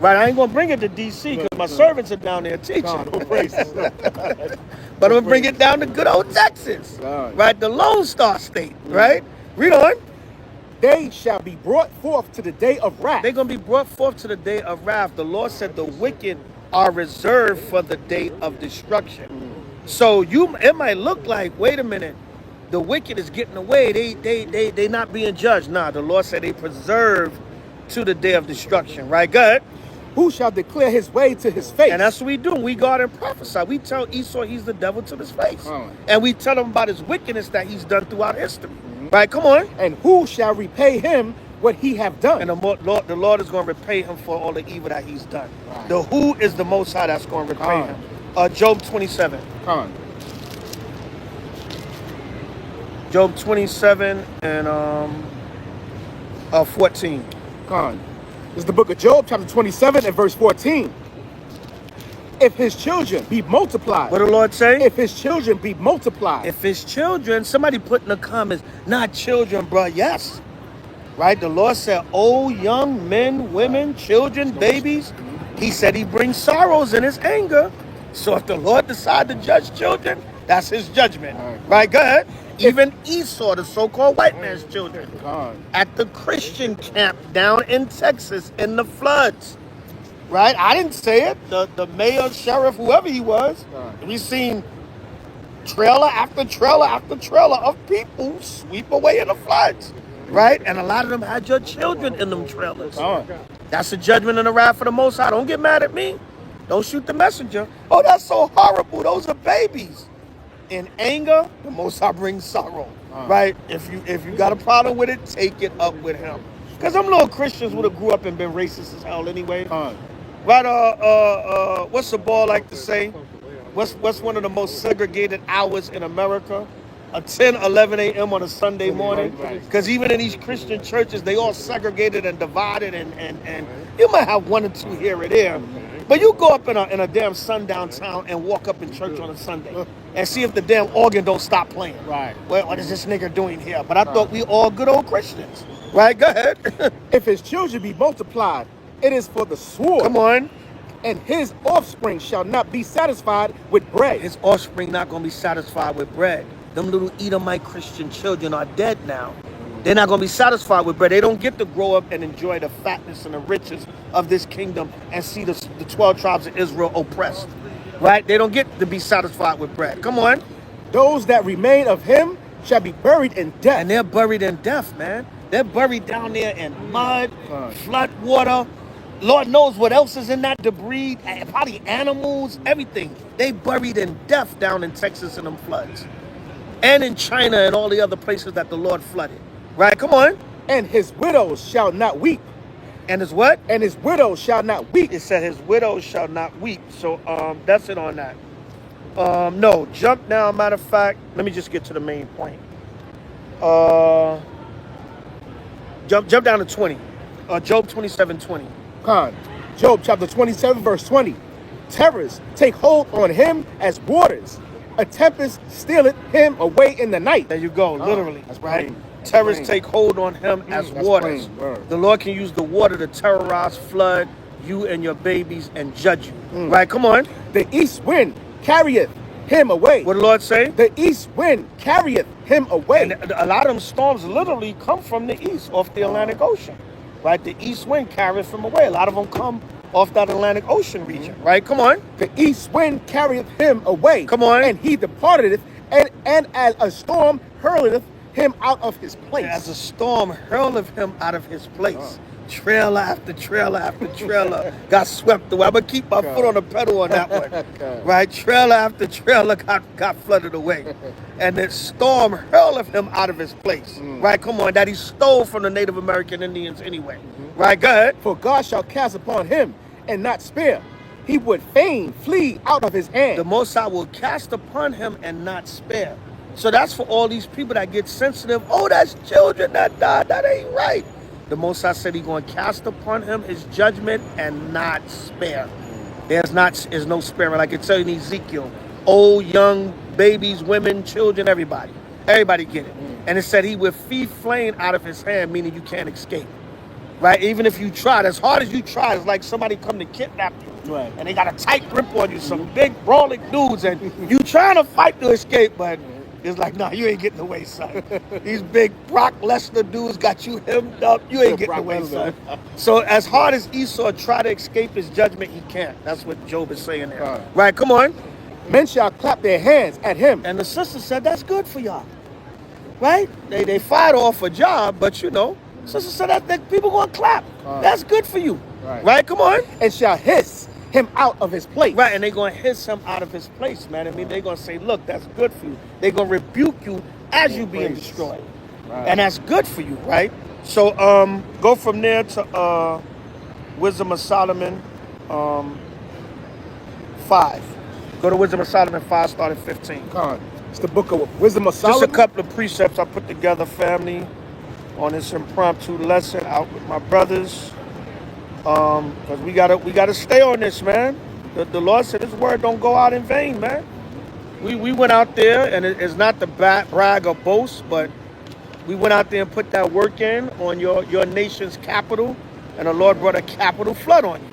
Right, I ain't gonna bring it to DC because my servants are down there teaching. But I'm gonna bring it down to good old Texas. Right, the Lone Star State. Right? Read on. They shall be brought forth to the day of wrath. They're going to be brought forth to the day of wrath. The Lord said the wicked are reserved for the day of destruction. So it might look like, wait a minute, the wicked is getting away. They not being judged. Nah, the Lord said they preserved to the day of destruction. Right? Go ahead. Who shall declare his way to his face? And that's what we do. We guard and prophesy. We tell Esau he's the devil to his face. And we tell him about his wickedness that he's done throughout history. Right, come on. And who shall repay him what he have done? And the Lord is going to repay him for all the evil that he's done. The who is the Most High that's going to repay him. Job 27. Job 27 and 14. This is the book of Job, chapter 27 and verse 14. If his children be multiplied. What the Lord say? If his children be multiplied. If his children, somebody put in the comments, not children, bro. Yes. Right? The Lord said, oh, young men, women, children, babies. He said he brings sorrows in his anger. So if the Lord decide to judge children, that's his judgment. Right? Go ahead. Even Esau, the so-called white man's children, at the Christian camp down in Texas in the floods. Right? I didn't say it. The mayor, sheriff, whoever he was, we seen trailer after trailer after trailer of people sweep away in the floods. Right? And a lot of them had your children in them trailers. That's the judgment and the wrath for the Most High. Don't get mad at me. Don't shoot the messenger. Oh, that's so horrible. Those are babies. In anger, the Most High brings sorrow. Right? If you got a problem with it, take it up with him. Because them little Christians would have grew up and been racist as hell anyway. Right, what's the ball like to say? What's one of the most segregated hours in America? 10, 11 a.m. on a Sunday morning. Because even in these Christian churches, they all segregated and divided, and you might have one or two here or there. But you go up in a damn sundown town and walk up in church on a Sunday and see if the damn organ don't stop playing. Right. Well, what is this nigga doing here? But I thought we all good old Christians. Right, go ahead. If his children be multiplied, it is for the sword. Come on. And his offspring shall not be satisfied with bread. His offspring not going to be satisfied with bread. Them little Edomite Christian children are dead now. They're not going to be satisfied with bread. They don't get to grow up and enjoy the fatness and the riches of this kingdom and see the 12 tribes of Israel oppressed. Right? They don't get to be satisfied with bread. Come on. Those that remain of him shall be buried in death. And they're buried in death, man. They're buried down there in mud, flood water. Lord knows what else is in that debris. Probably animals, everything. They buried in death down in Texas in them floods. And in China and all the other places that the Lord flooded. Right, come on. And his widows shall not weep. And his what? And his widows shall not weep. It said his widows shall not weep. So that's it on that. No, jump now. Matter of fact, let me just get to the main point. Jump down to 20. Job 27:20. Job chapter 27 verse 20. Terrors take hold on him as waters. A tempest stealeth him away in the night. There you go, literally. That's right? plain. Terrors take hold on him as That's waters. plain. Word. The Lord can use the water to terrorize, flood you and your babies and judge you. Right? Come on. The east wind carrieth him away. What the Lord say? The east wind carrieth him away. And a lot of them storms literally come from the east, off the Atlantic Ocean. Right? The east wind carrieth him away. A lot of them come off that Atlantic Ocean region. Right? Come on. The east wind carrieth him away. Come on. And he departeth, and as a storm hurleth him out of his place. As a storm hurleth him out of his place. Trailer after trailer after trailer got swept away. I'm going to keep my foot on the pedal on that one. Right? Trailer after trailer got flooded away. And the storm hurleth him out of his place. Right? Come on. That he stole from the Native American Indians anyway. Right? Go ahead. For God shall cast upon him and not spare. He would fain flee out of his hand. The Most High will cast upon him and not spare. So that's for all these people that get sensitive. Oh, that's children that died. That ain't right. The Most High said he's going to cast upon him his judgment and not spare. There's no sparing. Like it tells you in Ezekiel, old, young, babies, women, children, everybody. Everybody get it. And it said he would feed flame out of his hand, meaning you can't escape. Right? Even if you tried, as hard as you try, it's like somebody come to kidnap you. Right. And they got a tight grip on you, some big brawling dudes, and you trying to fight to escape, but it's like, nah, you ain't getting away, son. These big Brock Lesnar dudes got you hemmed up. You ain't getting away, son. So as hard as Esau tried to escape his judgment, he can't. That's what Job is saying there. Right, come on. Men shall clap their hands at him. And the sister said, that's good for y'all. Right? They fired off a job, but you know, sister said that people gonna clap. That's good for you. Right, come on. And shall hiss him out of his place. Right, and they're going to hiss him out of his place, man. I mean, they're going to say, look, that's good for you. They're going to rebuke you as you being destroyed. Right. And that's good for you, right? So go from there to Wisdom of Solomon 5. Go to Wisdom of Solomon 5, start at 15. It's the book of Wisdom of Solomon. Just a couple of precepts I put together, family, on this impromptu lesson out with my brothers. Because we gotta stay on this, man. The Lord said His word don't go out in vain, man. We went out there, and it's not to brag or boast, but we went out there and put that work in on your nation's capital, and the Lord brought a capital flood on you.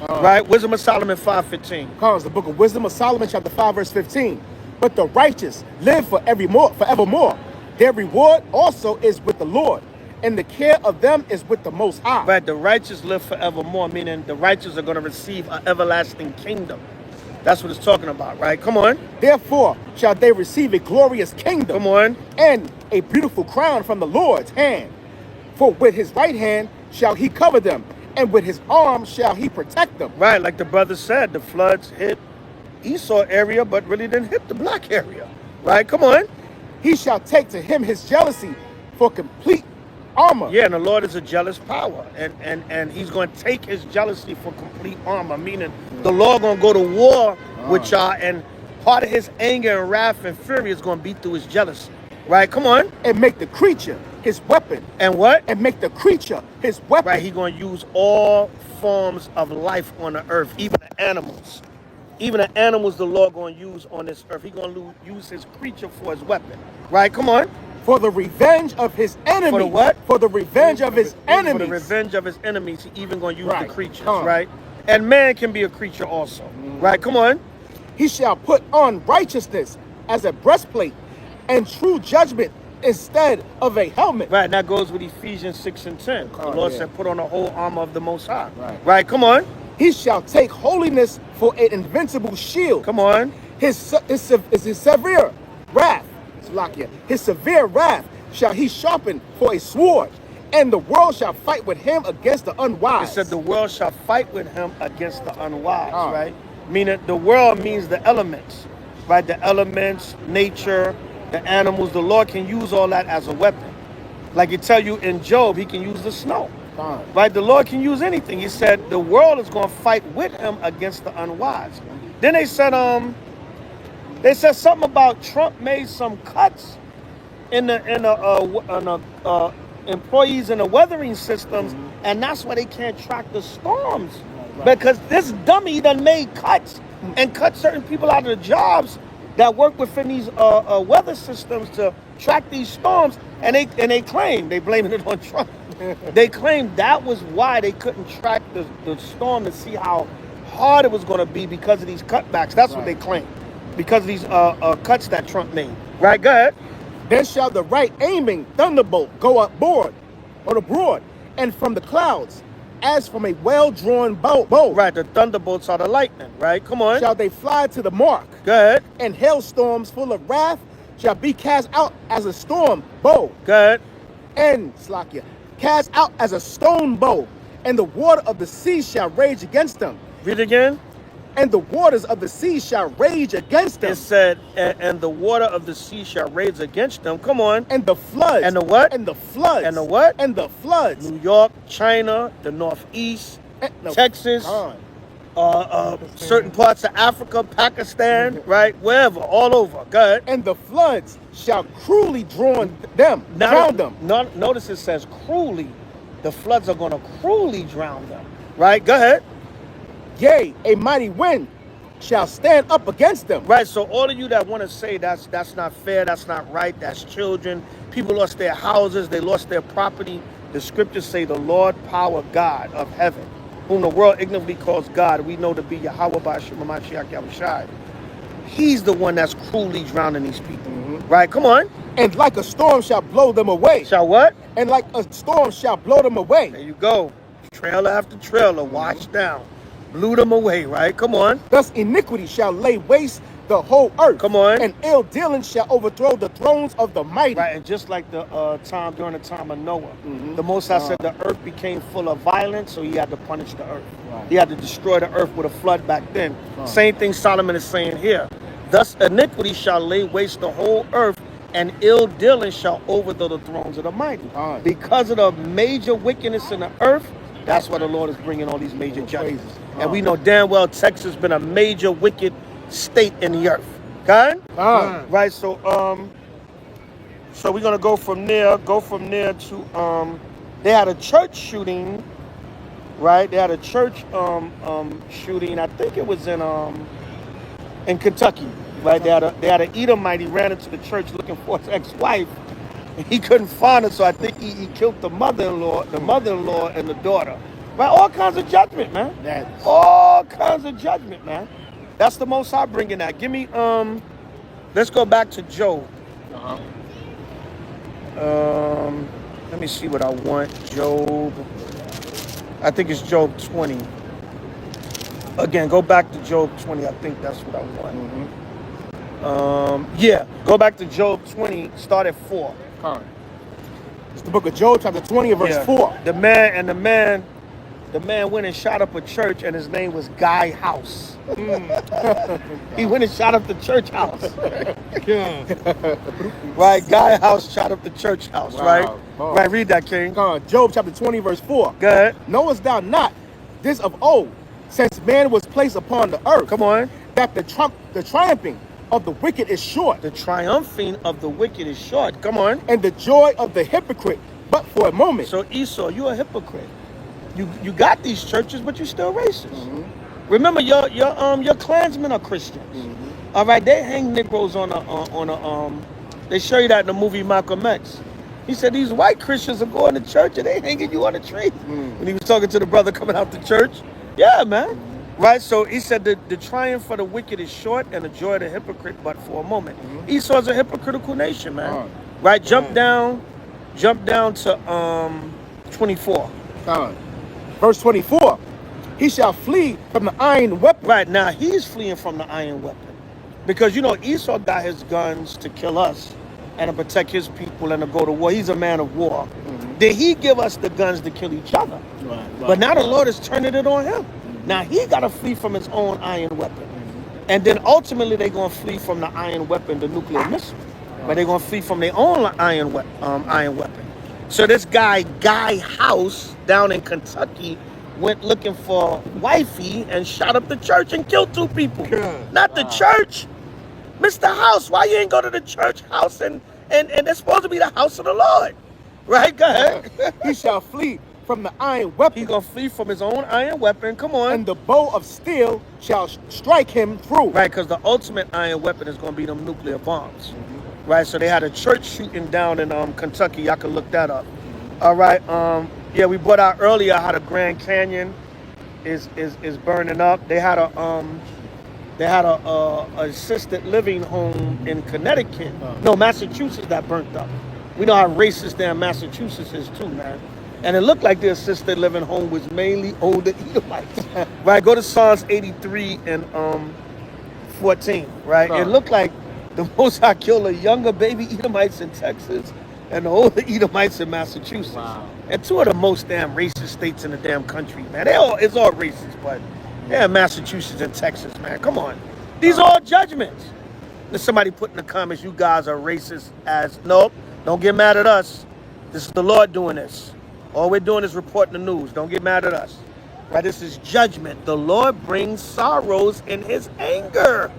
Right? Wisdom of Solomon 5:15. It's the book of Wisdom of Solomon, chapter 5, verse 15. But the righteous live forevermore. Their reward also is with the Lord, and the care of them is with the Most High. Right, the righteous live forevermore, meaning the righteous are going to receive an everlasting kingdom. That's what it's talking about, right? Come on. Therefore shall they receive a glorious kingdom. Come on. And a beautiful crown from the Lord's hand. For with his right hand shall he cover them, and with his arm shall he protect them. Right, like the brother said, the floods hit Esau area, but really didn't hit the black area. Right, come on. He shall take to him his jealousy for complete armor. Yeah, and the Lord is a jealous power, and he's going to take his jealousy for complete armor, meaning the Lord going to go to war with y'all, and part of his anger and wrath and fury is going to be through his jealousy. Right, come on. And make the creature his weapon. And what? And make the creature his weapon. Right, he's going to use all forms of life on the earth, even the animals. Even the animals the Lord going to use on this earth. He's going to use his creature for his weapon. Right, come on. For the revenge of his enemies. For the what? For the revenge of his enemies. For the revenge of his enemies, he even going to use the creatures, right? And man can be a creature also. Right, come on. He shall put on righteousness as a breastplate and true judgment instead of a helmet. Right, and that goes with Ephesians 6 and 10. The Lord said, put on the whole armor of the Most High. Right, come on. He shall take holiness for an invincible shield. Come on. His severe wrath. His severe wrath shall he sharpen for a sword, and the world shall fight with him against the unwise. It said the world shall fight with him against the unwise, right? Meaning the world means the elements, right? The elements, nature, the animals. The Lord can use all that as a weapon. Like it tell you in Job, he can use the snow. Right? The Lord can use anything. He said the world is going to fight with him against the unwise. Then they said something about Trump made some cuts in the employees in the weathering systems, and that's why they can't track the storms. Because this dummy done made cuts and cut certain people out of the jobs that work within these weather systems to track these storms, and they claim, they blaming it on Trump. They claim that was why they couldn't track the storm to see how hard it was going to be because of these cutbacks. That's what they claim, because of these cuts that Trump made. Right, go ahead. Then shall the right aiming thunderbolt go abroad, and from the clouds, as from a well-drawn bow. Right, the thunderbolts are the lightning, right? Come on. Shall they fly to the mark. Go ahead. And hailstorms full of wrath shall be cast out as a storm bow. Go ahead. And, Slakia, cast out as a stone bow, and the water of the sea shall rage against them. Read again. And the waters of the sea shall rage against them. It said, and the water of the sea shall rage against them. Come on. And the floods. And the what? And the floods. And the what? And the floods. New York, China, the Northeast, Texas, certain parts of Africa, Pakistan, right? Wherever, all over. Go ahead. And the floods shall cruelly drown them. Notice it says cruelly. The floods are going to cruelly drown them. Right? Go ahead. Yea, a mighty wind shall stand up against them. Right, so all of you that want to say that's not fair, that's not right, that's children, people lost their houses, they lost their property. The scriptures say the Lord power God of heaven, whom the world ignorantly calls God, we know to be Yahweh Ba'ashem Mashiach Yahushai. He's the one that's cruelly drowning these people. Right, come on. And like a storm shall blow them away. Shall what? And like a storm shall blow them away. There you go. Trailer after trailer, washed down. Blew them away, right? Come on. Thus iniquity shall lay waste the whole earth. Come on. And ill dealing shall overthrow the thrones of the mighty. Right, and just like the time during the time of Noah, the Most High said the earth became full of violence, so he had to punish the earth. He had to destroy the earth with a flood back then. Same thing Solomon is saying here. Thus iniquity shall lay waste the whole earth, and ill dealing shall overthrow the thrones of the mighty. Because of the major wickedness in the earth, that's why the Lord is bringing all these major judgments. And we know damn well Texas has been a major wicked state in the earth. Okay? Right, so we're gonna go from there to they had a church shooting, right? They had a church shooting, I think it was in Kentucky, right? They had an Edomite, he ran into the church looking for his ex-wife. He couldn't find her, so I think he killed the mother-in-law, and the daughter. Right, all kinds of judgment, man. All kinds of judgment, man. That's the Most High bringing that. Give me, let's go back to Job. Let me see what I want. Job. I think it's Job 20. Again, go back to Job 20. I think that's what I want. Yeah, go back to Job 20. Start at 4. It's the book of Job, chapter 20, verse 4. The man went and shot up a church, and his name was Guy House. He went and shot up the church house. Right, Guy House shot up the church house, right? Right, read that, King. Job chapter 20, verse 4. Go ahead. Knowest thou not this of old, since man was placed upon the earth? Come on. That the triumphing of the wicked is short. The triumphing of the wicked is short. Come on. And the joy of the hypocrite, but for a moment. So Esau, you're a hypocrite. You got these churches, but you're still racist. Remember, your Klansmen are Christians. All right, they hang Negroes on a they show you that in the movie Malcolm X. He said these white Christians are going to church and they hanging you on a tree. When he was talking to the brother coming out the church. Yeah, man. Right, so he said the triumph for the wicked is short and the joy of the hypocrite but for a moment. Esau's a hypocritical nation, man. Right, jump down to 24. Verse 24. He shall flee from the iron weapon. Right, now he's fleeing from the iron weapon. Because you know Esau got his guns to kill us and to protect his people and to go to war. He's a man of war. Did he give us the guns to kill each other? But now the Lord is turning it on him. Now he got to flee from his own iron weapon. And then ultimately they're going to flee from the iron weapon, the nuclear missile. But they're going to flee from their own iron weapon. So this guy House down in Kentucky went looking for wifey and shot up the church and killed 2 people. Not the church. Mr. House, why you ain't go to the church house and it's supposed to be the house of the Lord? Right, go ahead. He shall flee from the iron weapon. He's going to flee from his own iron weapon. Come on. And the bow of steel shall strike him through. Right, because the ultimate iron weapon is going to be them nuclear bombs. Right, so they had a church shooting down in Kentucky. Y'all can look that up. All right, yeah, we brought out earlier how the Grand Canyon is burning up. They had a assisted living home in Connecticut. No, Massachusetts that burnt up. We know how racist damn Massachusetts is too, man. And it looked like the assisted living home was mainly older Edomites. Right, go to Psalms 83 and 14. Right, it looked like the Most High killed the younger baby Edomites in Texas and the older Edomites in Massachusetts. Wow. And two of the most damn racist states in the damn country, man. It's all racist, but yeah, Massachusetts and Texas, man. Come on. These are all judgments. There's somebody put in the comments, you guys are racist as, nope, don't get mad at us. This is the Lord doing this. All we're doing is reporting the news. Don't get mad at us. Right? This is judgment. The Lord brings sorrows in his anger.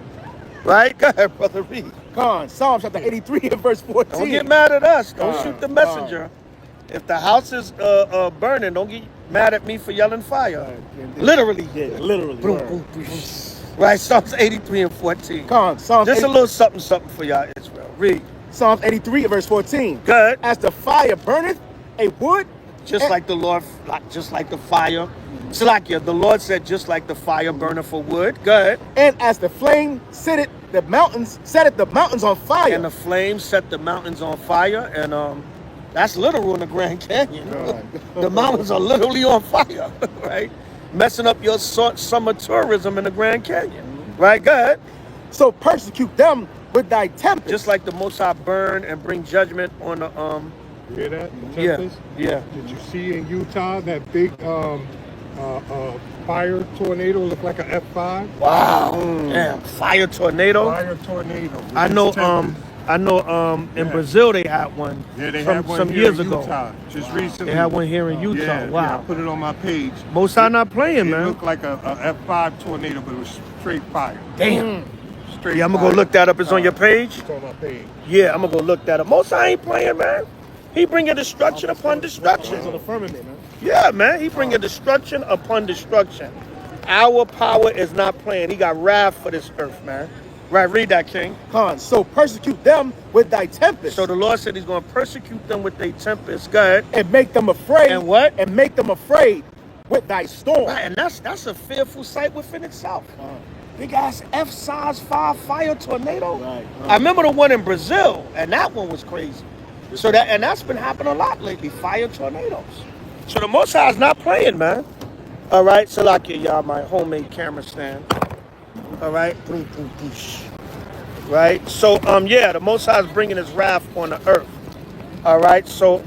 Right? Go ahead, Brother Reed. Psalm chapter 83 and verse 14. Don't get mad at us. Don't shoot the messenger. If the house is burning, don't get mad at me for yelling fire. Literally. Yeah, literally. Boom, boom, boom. Right, Psalms 83 and 14. Psalms Just a little something for y'all, Israel. Read. Psalms 83 and verse 14. Good. As the fire burneth a wood. Just like the Lord, just like the fire. Salakia, the Lord said, just like the fire burneth for wood. Good. And as the flame setteth the mountains on fire. And the flame set the mountains on fire. And that's literal in the Grand Canyon. The mountains are literally on fire, right? Messing up your summer tourism in the Grand Canyon. Right? Go ahead. So persecute them with thy tempest. Just like the Most High burn and bring judgment on the You hear that? The yeah, tempest? yeah. Did you see in Utah that big fire tornado looked like an F5? Wow. Damn. Fire tornado. Fire tornado. I know in Brazil they had one. Yeah, they from had one some here years in ago. Utah, just recently. They had one here in Utah. Yeah, Wow. yeah, I put it on my page. Most High not playing, It man. looked like a F5 tornado, but it was straight fire. Damn. Straight Yeah, I'm gonna fire. go look that up. It's on your page? It's on my page. Yeah, I'm gonna go look that up. Most High ain't playing, man. He bringing destruction upon It's destruction. on the firmament, man. Yeah, man. He bringing destruction upon destruction. Our power is not playing. He got wrath for this earth, man. Right, read that, King. So persecute them with thy tempest. So the Lord said he's going to persecute them with their tempest. Go ahead. And make them afraid. And what? And make them afraid with thy storm. Right, and that's a fearful sight within itself. Big ass F-size 5 fire tornado. Right. I remember the one in Brazil, and that one was crazy. So that's been happening a lot lately, fire tornadoes. So the Most High is not playing, man. All right, Salakia, y'all, my homemade camera stand. All right, boom, boom, boosh. Right. So yeah, the Most High is bringing his wrath on the earth. All right. So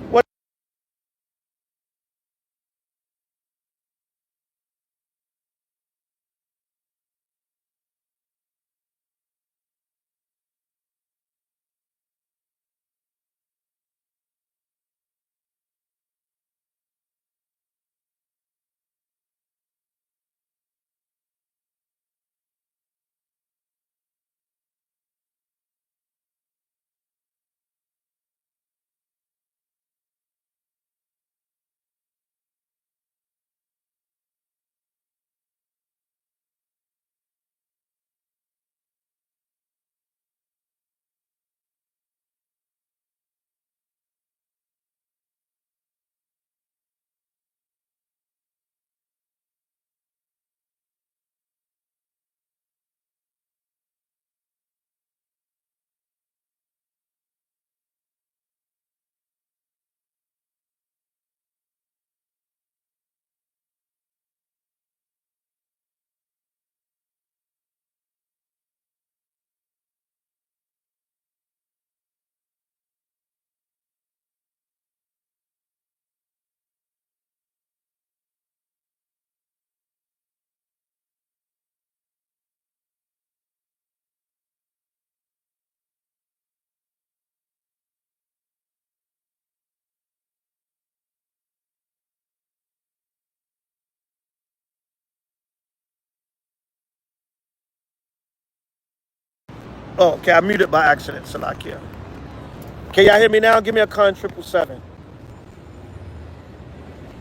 what? Oh, okay, I muted by accident, Salakia. Can y'all hear me now? Give me a con 777.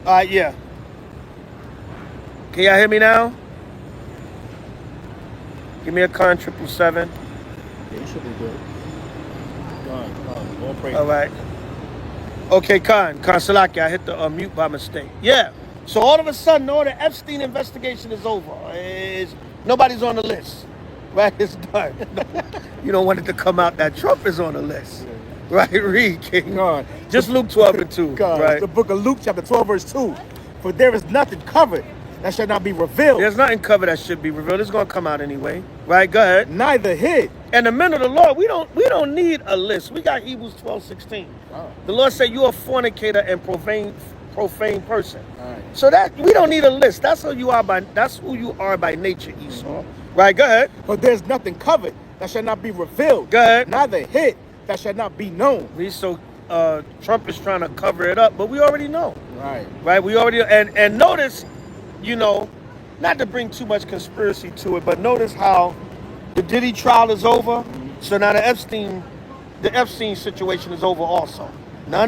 All right, yeah. Can y'all hear me now? Give me a con 777. Yeah, you should be good. All praise. All right. Okay, Con Salaki, I hit the mute by mistake. Yeah. So all of a sudden, the Epstein investigation is over. Nobody's on the list. Right? It's done. You don't want it to come out that Trump is on the list. Right? Read, King. God. Just Luke 12 and 2. God. Right? The book of Luke, chapter 12, verse 2. For there is nothing covered that shall not be revealed. There's nothing covered that should be revealed. It's going to come out anyway. Right? Go ahead. Neither hid. And the men of the Lord, we don't need a list. We got Hebrews 12:16. Wow. The Lord said you're a fornicator and profane person. All right. So that we don't need a list. That's who you are by nature, Esau. Right, go ahead. For there's nothing covered that shall not be revealed. Go ahead. Neither hid that shall not be known. So Trump is trying to cover it up, but we already know. Right. Right? We already and notice, not to bring too much conspiracy to it, but notice how the Diddy trial is over. So now the Epstein situation is over also. No.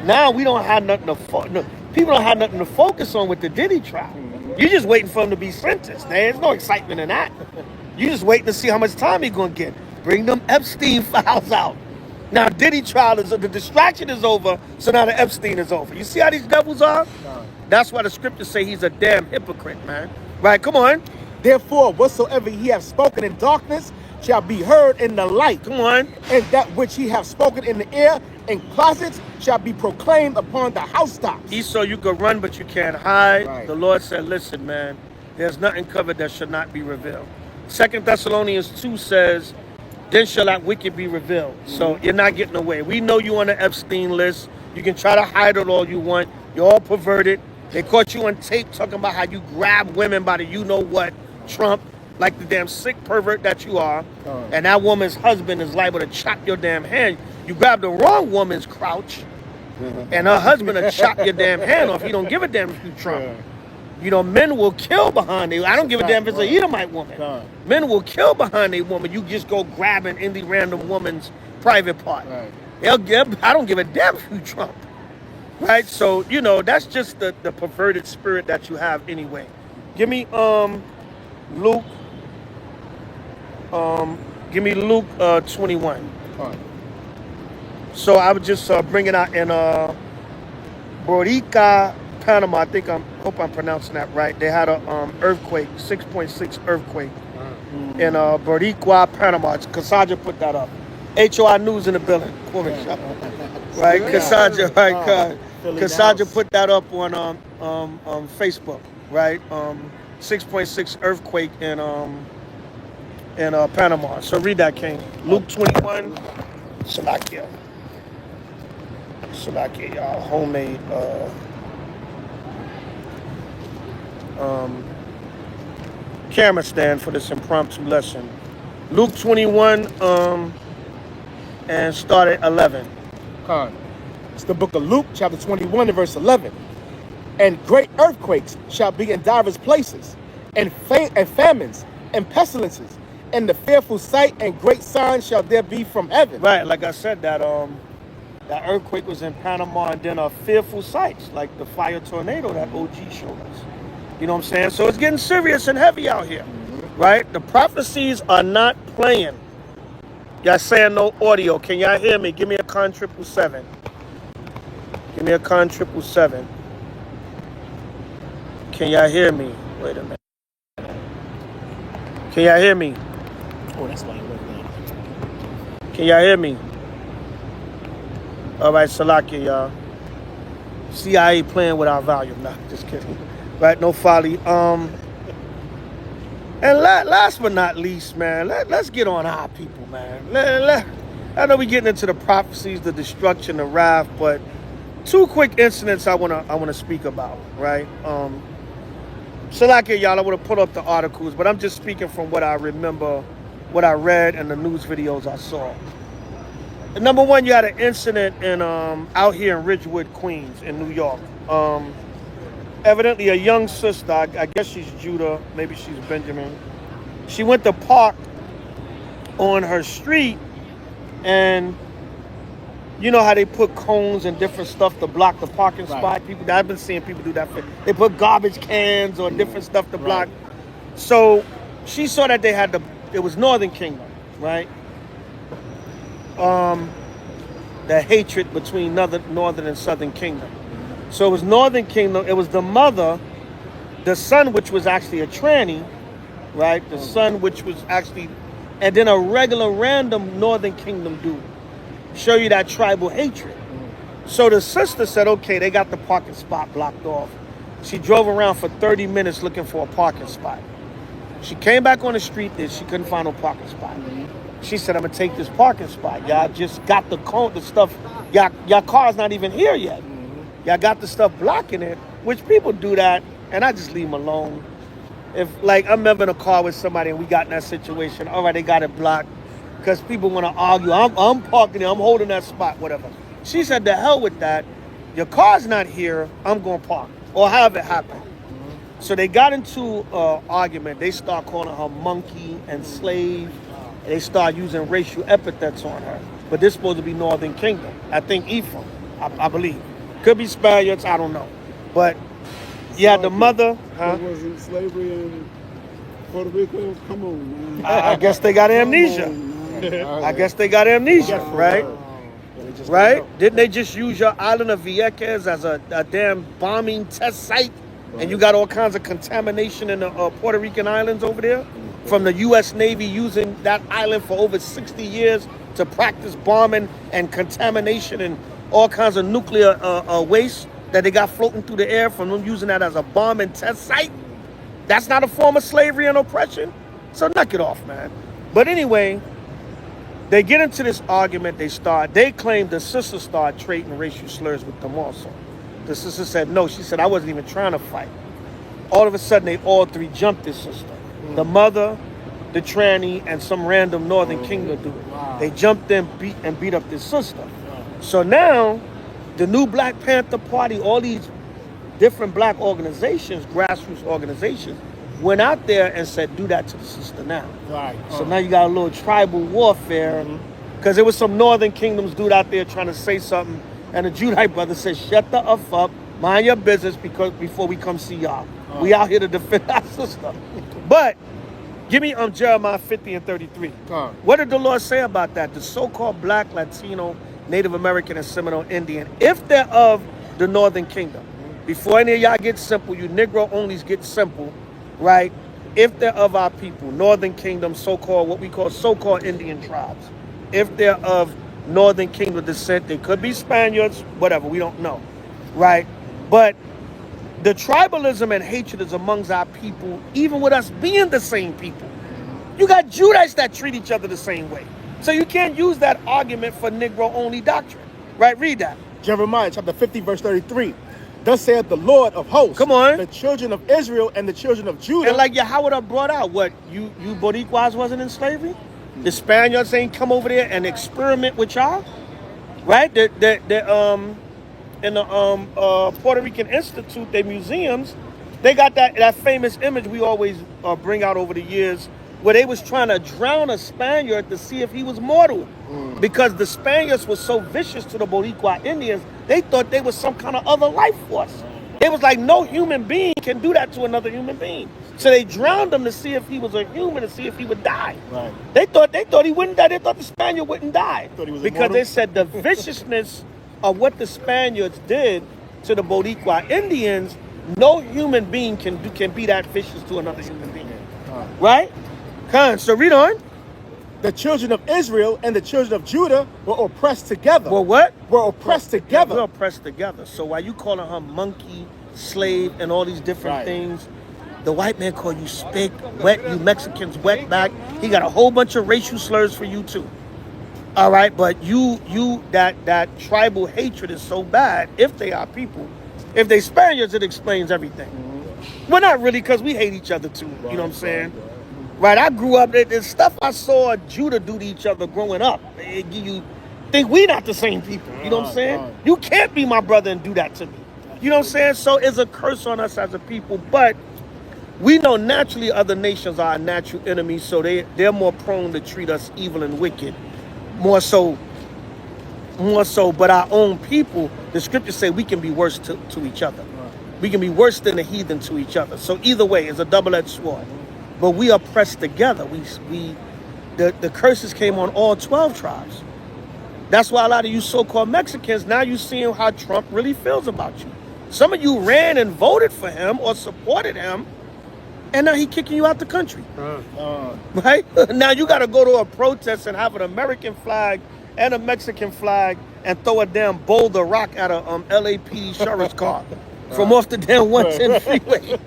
Now we don't have nothing to people don't have nothing to focus on with the Diddy trial. You're just waiting for him to be sentenced. There's no excitement in that. You're just waiting to see how much time he's gonna get. Bring them Epstein files out. Now Diddy trial the distraction is over, so now the Epstein is over. You see how these devils are? That's why the scriptures say he's a damn hypocrite, man. Right, come on. Therefore, whatsoever he hath spoken in darkness shall be heard in the light. Come on. And that which he hath spoken in the air in closets shall be proclaimed upon the housetops. Esau, you could run, but you can't hide. Right. The Lord said, listen, man, there's nothing covered that should not be revealed. 2 Thessalonians 2 says, then shall that wicked be revealed. So you're not getting away. We know you on the Epstein list. You can try to hide it all you want. You're all perverted. They caught you on tape talking about how you grab women by the you-know-what, Trump, like the damn sick pervert that you are. And that woman's husband is liable to chop your damn hand. You grab the wrong woman's crotch, and her husband will chop your damn hand off. You don't give a damn if you Trump. Men will kill behind you. I don't give a damn if it's a Edomite woman. Men will kill behind a woman. You just go grabbing any random woman's private part. I don't give a damn if you Trump. Right? So, that's just the perverted spirit that you have anyway. Give me Luke. Give me Luke 21. So I would just bring it out in Borica, Panama. Hope I'm pronouncing that right. They had a earthquake, 6.6 earthquake in Borica, Panama. Kasaja put that up. H.O.I. News in the building. Right, Kasaja. Right, Kasaja put that up on Facebook. Right, 6.6 earthquake in Panama. So read that, King. Luke 21. Salakia, y'all. Homemade camera stand for this impromptu lesson. Luke 21 and start at 11. It's the book of Luke, chapter 21 and verse 11. And great earthquakes shall be in divers places, and famines, and pestilences, and the fearful sight and great signs shall there be from heaven. Right, like I said, that earthquake was in Panama, and then fearful sights, like the fire tornado that OG showed us. You know what I'm saying? So it's getting serious and heavy out here, right? The prophecies are not playing. Y'all saying no audio. Can y'all hear me? Give me a con 777. Give me a con 777. Can y'all hear me? Wait a minute. Can y'all hear me? Oh, that's why you're working. Can y'all hear me? All right, Salakia, y'all. CIA playing with our volume. Nah, just kidding. Right, no folly. And last but not least, man, let's get on our people, man. I know we're getting into the prophecies, the destruction, the wrath, but two quick incidents I wanna speak about, right? Salakia, y'all, I would have put up the articles, but I'm just speaking from what I remember, what I read, and the news videos I saw. Number one, you had an incident in out here in Ridgewood, Queens, in New York. Evidently, a young sister, I guess she's Judah, maybe she's Benjamin. She went to park on her street, and you know how they put cones and different stuff to block the parking spot? People, I've been seeing people do that. They put garbage cans or different stuff to block. So she saw that they had it was Northern Kingdom, right? The hatred between Northern and Southern Kingdom. So it was Northern Kingdom. It was the mother, the son, which was actually a tranny, right? The son, which was actually, and then a regular random Northern Kingdom dude. Show you that tribal hatred. So the sister said, okay, they got the parking spot blocked off. She drove around for 30 minutes looking for a parking spot. She came back on the street there. She couldn't find no parking spot. She said, I'm going to take this parking spot. Y'all just got the stuff. Y'all car's not even here yet. Y'all got the stuff blocking it, which people do that, and I just leave them alone. If, like, I'm ever in a car with somebody and we got in that situation, all right, they got it blocked because people want to argue. I'm parking there. I'm holding that spot, whatever. She said, the hell with that. Your car's not here. I'm going to park, or have it happen. So they got into an argument. They start calling her monkey and slave. And they start using racial epithets on her. But this is supposed to be Northern Kingdom. I think Ephraim, I believe. Could be Spaniards, I don't know. But yeah, the mother. It wasn't slavery in Puerto Rico? Come on, man. I guess they got amnesia. I guess they got amnesia, right? Right? Didn't they just use your island of Vieques as a damn bombing test site? And you got all kinds of contamination in the Puerto Rican islands over there? From the U.S. Navy using that island for over 60 years to practice bombing and contamination and all kinds of nuclear waste that they got floating through the air from them using that as a bomb and test site. That's not a form of slavery and oppression. So knock it off, man. But anyway, they get into this argument. They claim the sister started trading racial slurs with them also. The sister said no. She said, I wasn't even trying to fight. All of a sudden, they all three jumped this sister. The mother, the tranny, and some random Northern Kingdom dude. Wow. They jumped in, beat up this sister. Wow. So now, the new Black Panther Party, all these different black organizations, grassroots organizations, went out there and said, do that to the sister now. Right. So now you got a little tribal warfare, because there was some Northern Kingdoms dude out there trying to say something, and the Judite brother said, shut the F up, mind your business before we come see y'all. We out here to defend our sister. But give me Jeremiah 50 and 33. What did the Lord say about that? The so-called black, Latino, Native American, and Seminole Indian, if they're of the Northern Kingdom, before any of y'all get simple, you Negro onlys get simple, right? If they're of our people, Northern Kingdom, so-called, what we call so-called Indian tribes, if they're of Northern Kingdom descent, they could be Spaniards, whatever, we don't know, right? But the tribalism and hatred is amongst our people, even with us being the same people. You got Judites that treat each other the same way. So you can't use that argument for Negro-only doctrine. Right? Read that. Jeremiah chapter 50, verse 33. Thus saith the Lord of hosts. Come on. The children of Israel and the children of Judah. And like Yahweh brought out, what, you Boricuas wasn't in slavery? The Spaniards ain't come over there and experiment with y'all? Right? In the Puerto Rican Institute, their museums, they got that famous image we always bring out over the years, where they was trying to drown a Spaniard to see if he was mortal. Because the Spaniards were so vicious to the Boricua Indians, they thought they was some kind of other life force. It was like no human being can do that to another human being. So they drowned him to see if he was a human, to see if he would die. Right. They thought he wouldn't die. They thought the Spaniard wouldn't die. Because they said the viciousness of what the Spaniards did to the Boricua Indians, no human being can be that vicious to another human being. Right? So read on. The children of Israel and the children of Judah were oppressed together. Well, what? Were oppressed together. We're oppressed together. So while you calling her monkey, slave, and all these different things, the white man call you spick, wet, you Mexicans wet back. He got a whole bunch of racial slurs for you too. All right, but that tribal hatred is so bad. If they are people, if they Spaniards, it explains everything. Well, not really, because we hate each other too. You know what I'm saying? Right, I grew up, there's stuff I saw Judah do to each other growing up. You think we not the same people, you know what I'm saying? You can't be my brother and do that to me. You know what I'm saying? So it's a curse on us as a people, but we know naturally other nations are our natural enemies, so they're more prone to treat us evil and wicked. More so more so, but our own people, the scriptures say we can be worse to each other. We can be worse than the heathen to each other. So either way, it's a double-edged sword. But we are pressed together. The curses came on all 12 tribes. That's why a lot of you so-called Mexicans, now you seeing how Trump really feels about you. Some of you ran and voted for him or supported him, and now he kicking you out the country. Right? Now you got to go to a protest and have an American flag and a Mexican flag and throw a damn boulder rock at a LAPD sheriff's car from off the damn 110 freeway.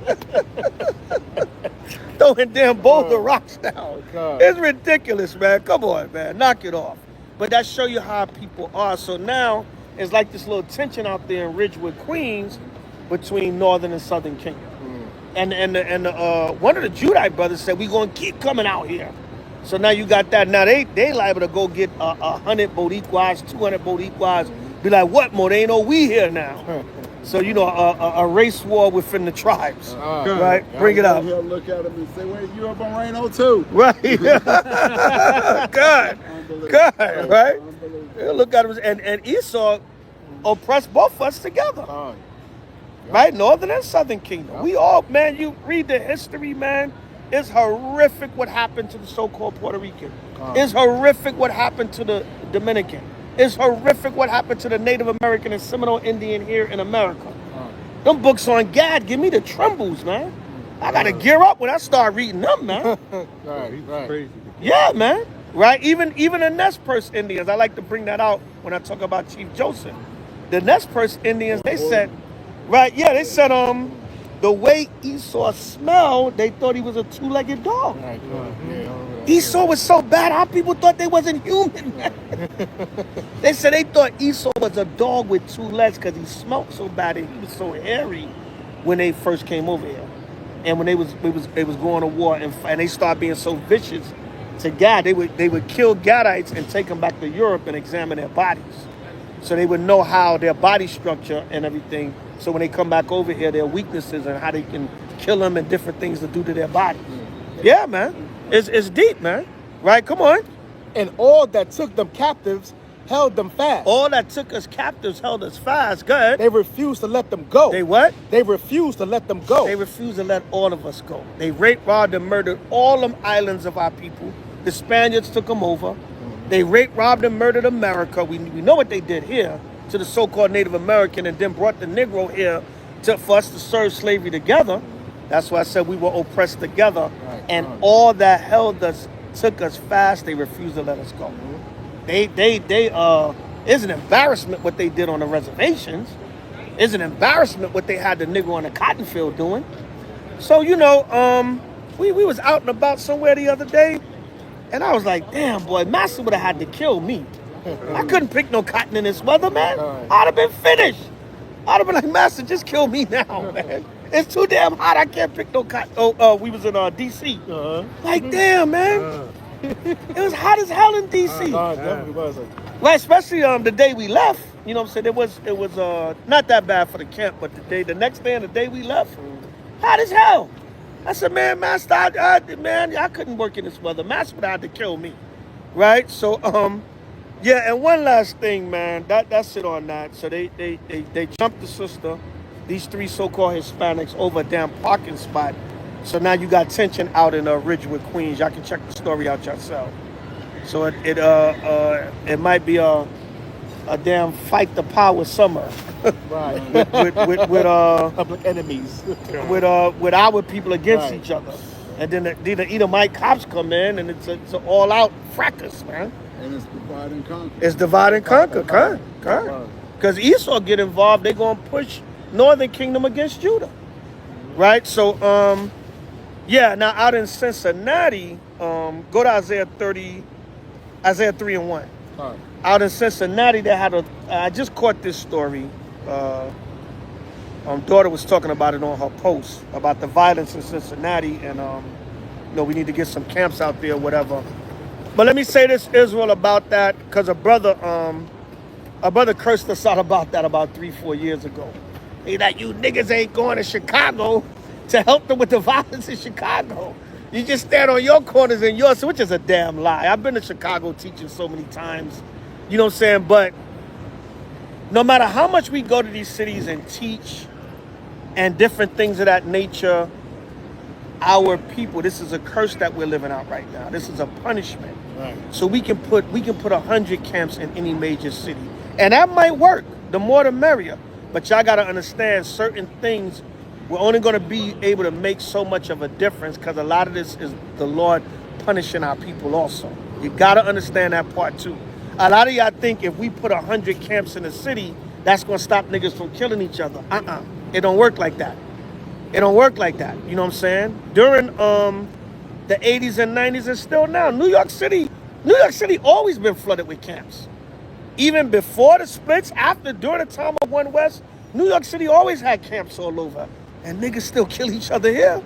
Throwing damn boulder rocks down. It's ridiculous, man. Come on, man. Knock it off. But that show you how people are. So now it's like this little tension out there in Ridgewood, Queens, between Northern and Southern Kingdom. And one of the Judite brothers said, we gonna keep coming out here. So now you got that. Now they liable to go get 100 Boricuas, 200 Boricuas. Be like, what more? They ain't know we here now. So, you know, a race war within the tribes. Right? Bring it up. He'll look at him and say, wait, you up on Reno too? Right. God. Right? He'll look at him and Esau oppressed both of us together. Right? Northern and Southern Kingdom. We all, man, you read the history, man. It's horrific what happened to the so-called Puerto Rican. It's horrific what happened to the Dominican. It's horrific what happened to the Native American and Seminole Indian here in America. Them books on Gad give me the trembles, man. I got to gear up when I start reading them, man. Crazy. Yeah, man. Right? Even the Nez Perce Indians, I like to bring that out when I talk about Chief Joseph. The Nez Perce Indians, they said, they said, the way Esau smelled, they thought he was a two-legged dog. Esau was so bad, how people thought they wasn't human. They said they thought Esau was a dog with two legs because he smelled so bad and he was so hairy when they first came over here. And when they was going to war and they started being so vicious to Gad, they would kill Gadites and take them back to Europe and examine their bodies. So they would know how their body structure and everything. So when they come back over here, their weaknesses and how they can kill them and different things to do to their bodies. Yeah, man. It's deep, man. Right? Come on. And all that took them captives held them fast. All that took us captives held us fast. Go ahead. They refused to let them go. They what? They refused to let them go. They refused to let all of us go. They raped, robbed, and murdered all them islands of our people. The Spaniards took them over. They raped, robbed, and murdered America. We know what they did here to the so-called Native American and then brought the Negro here for us to serve slavery together. That's why I said we were oppressed together. And all that held us, took us fast. They refused to let us go. It's an embarrassment what they did on the reservations. It's an embarrassment what they had the Negro on the cotton field doing. So, you know, we was out and about somewhere the other day, and I was like, damn, boy, Master would have had to kill me. I couldn't pick no cotton in this weather, man. I'd have been finished. I'd have been like, Master, just kill me now, man. It's too damn hot. I can't pick no cotton. We was in D.C. Like, damn, man. It was hot as hell in D.C. It definitely was. Right, especially the day we left. You know what I'm saying? It was not that bad for the camp, but the next day and the day we left, hot as hell. I said, man, Master, I couldn't work in this weather. Master would have had to kill me. Right? So, yeah, and one last thing, man. That's it on that. So they jumped the sister, these three so-called Hispanics, over a damn parking spot. So now you got tension out in Ridgewood, Queens. Y'all can check the story out yourself. So it might be a damn fight the power summer. Right. with public enemies. with our people against each other. And then the Edomite cops come in and it's an all-out fracas, man. And it's divide and conquer. It's divide and conquer. Because Esau get involved, they're going to push Northern Kingdom against Judah. Right? So, yeah, now out in Cincinnati, go to Isaiah 3 and 1. Right. Out in Cincinnati, they had I just caught this story. Daughter was talking about it on her post about the violence in Cincinnati, and we need to get some camps out there, whatever. But let me say this, Israel, about that, because a brother cursed us out about that about 3-4 years ago. He like, you niggas ain't going to Chicago to help them with the violence in Chicago. You just stand on your corners and yours, which is a damn lie. I've been to Chicago teaching so many times, you know what I'm saying? But no matter how much we go to these cities and teach and different things of that nature, our people, this is a curse that we're living out right now. This is a punishment. Right. So we can put 100 camps in any major city. And that might work. The more the merrier. But y'all got to understand certain things, we're only going to be able to make so much of a difference because a lot of this is the Lord punishing our people also. You got to understand that part too. A lot of y'all think if we put 100 camps in the city, that's going to stop niggas from killing each other. It don't work like that. It don't work like that. You know what I'm saying? During the 80s and 90s and still now, New York City always been flooded with camps. Even before the splits, during the time of One West, New York City always had camps all over. And niggas still kill each other here.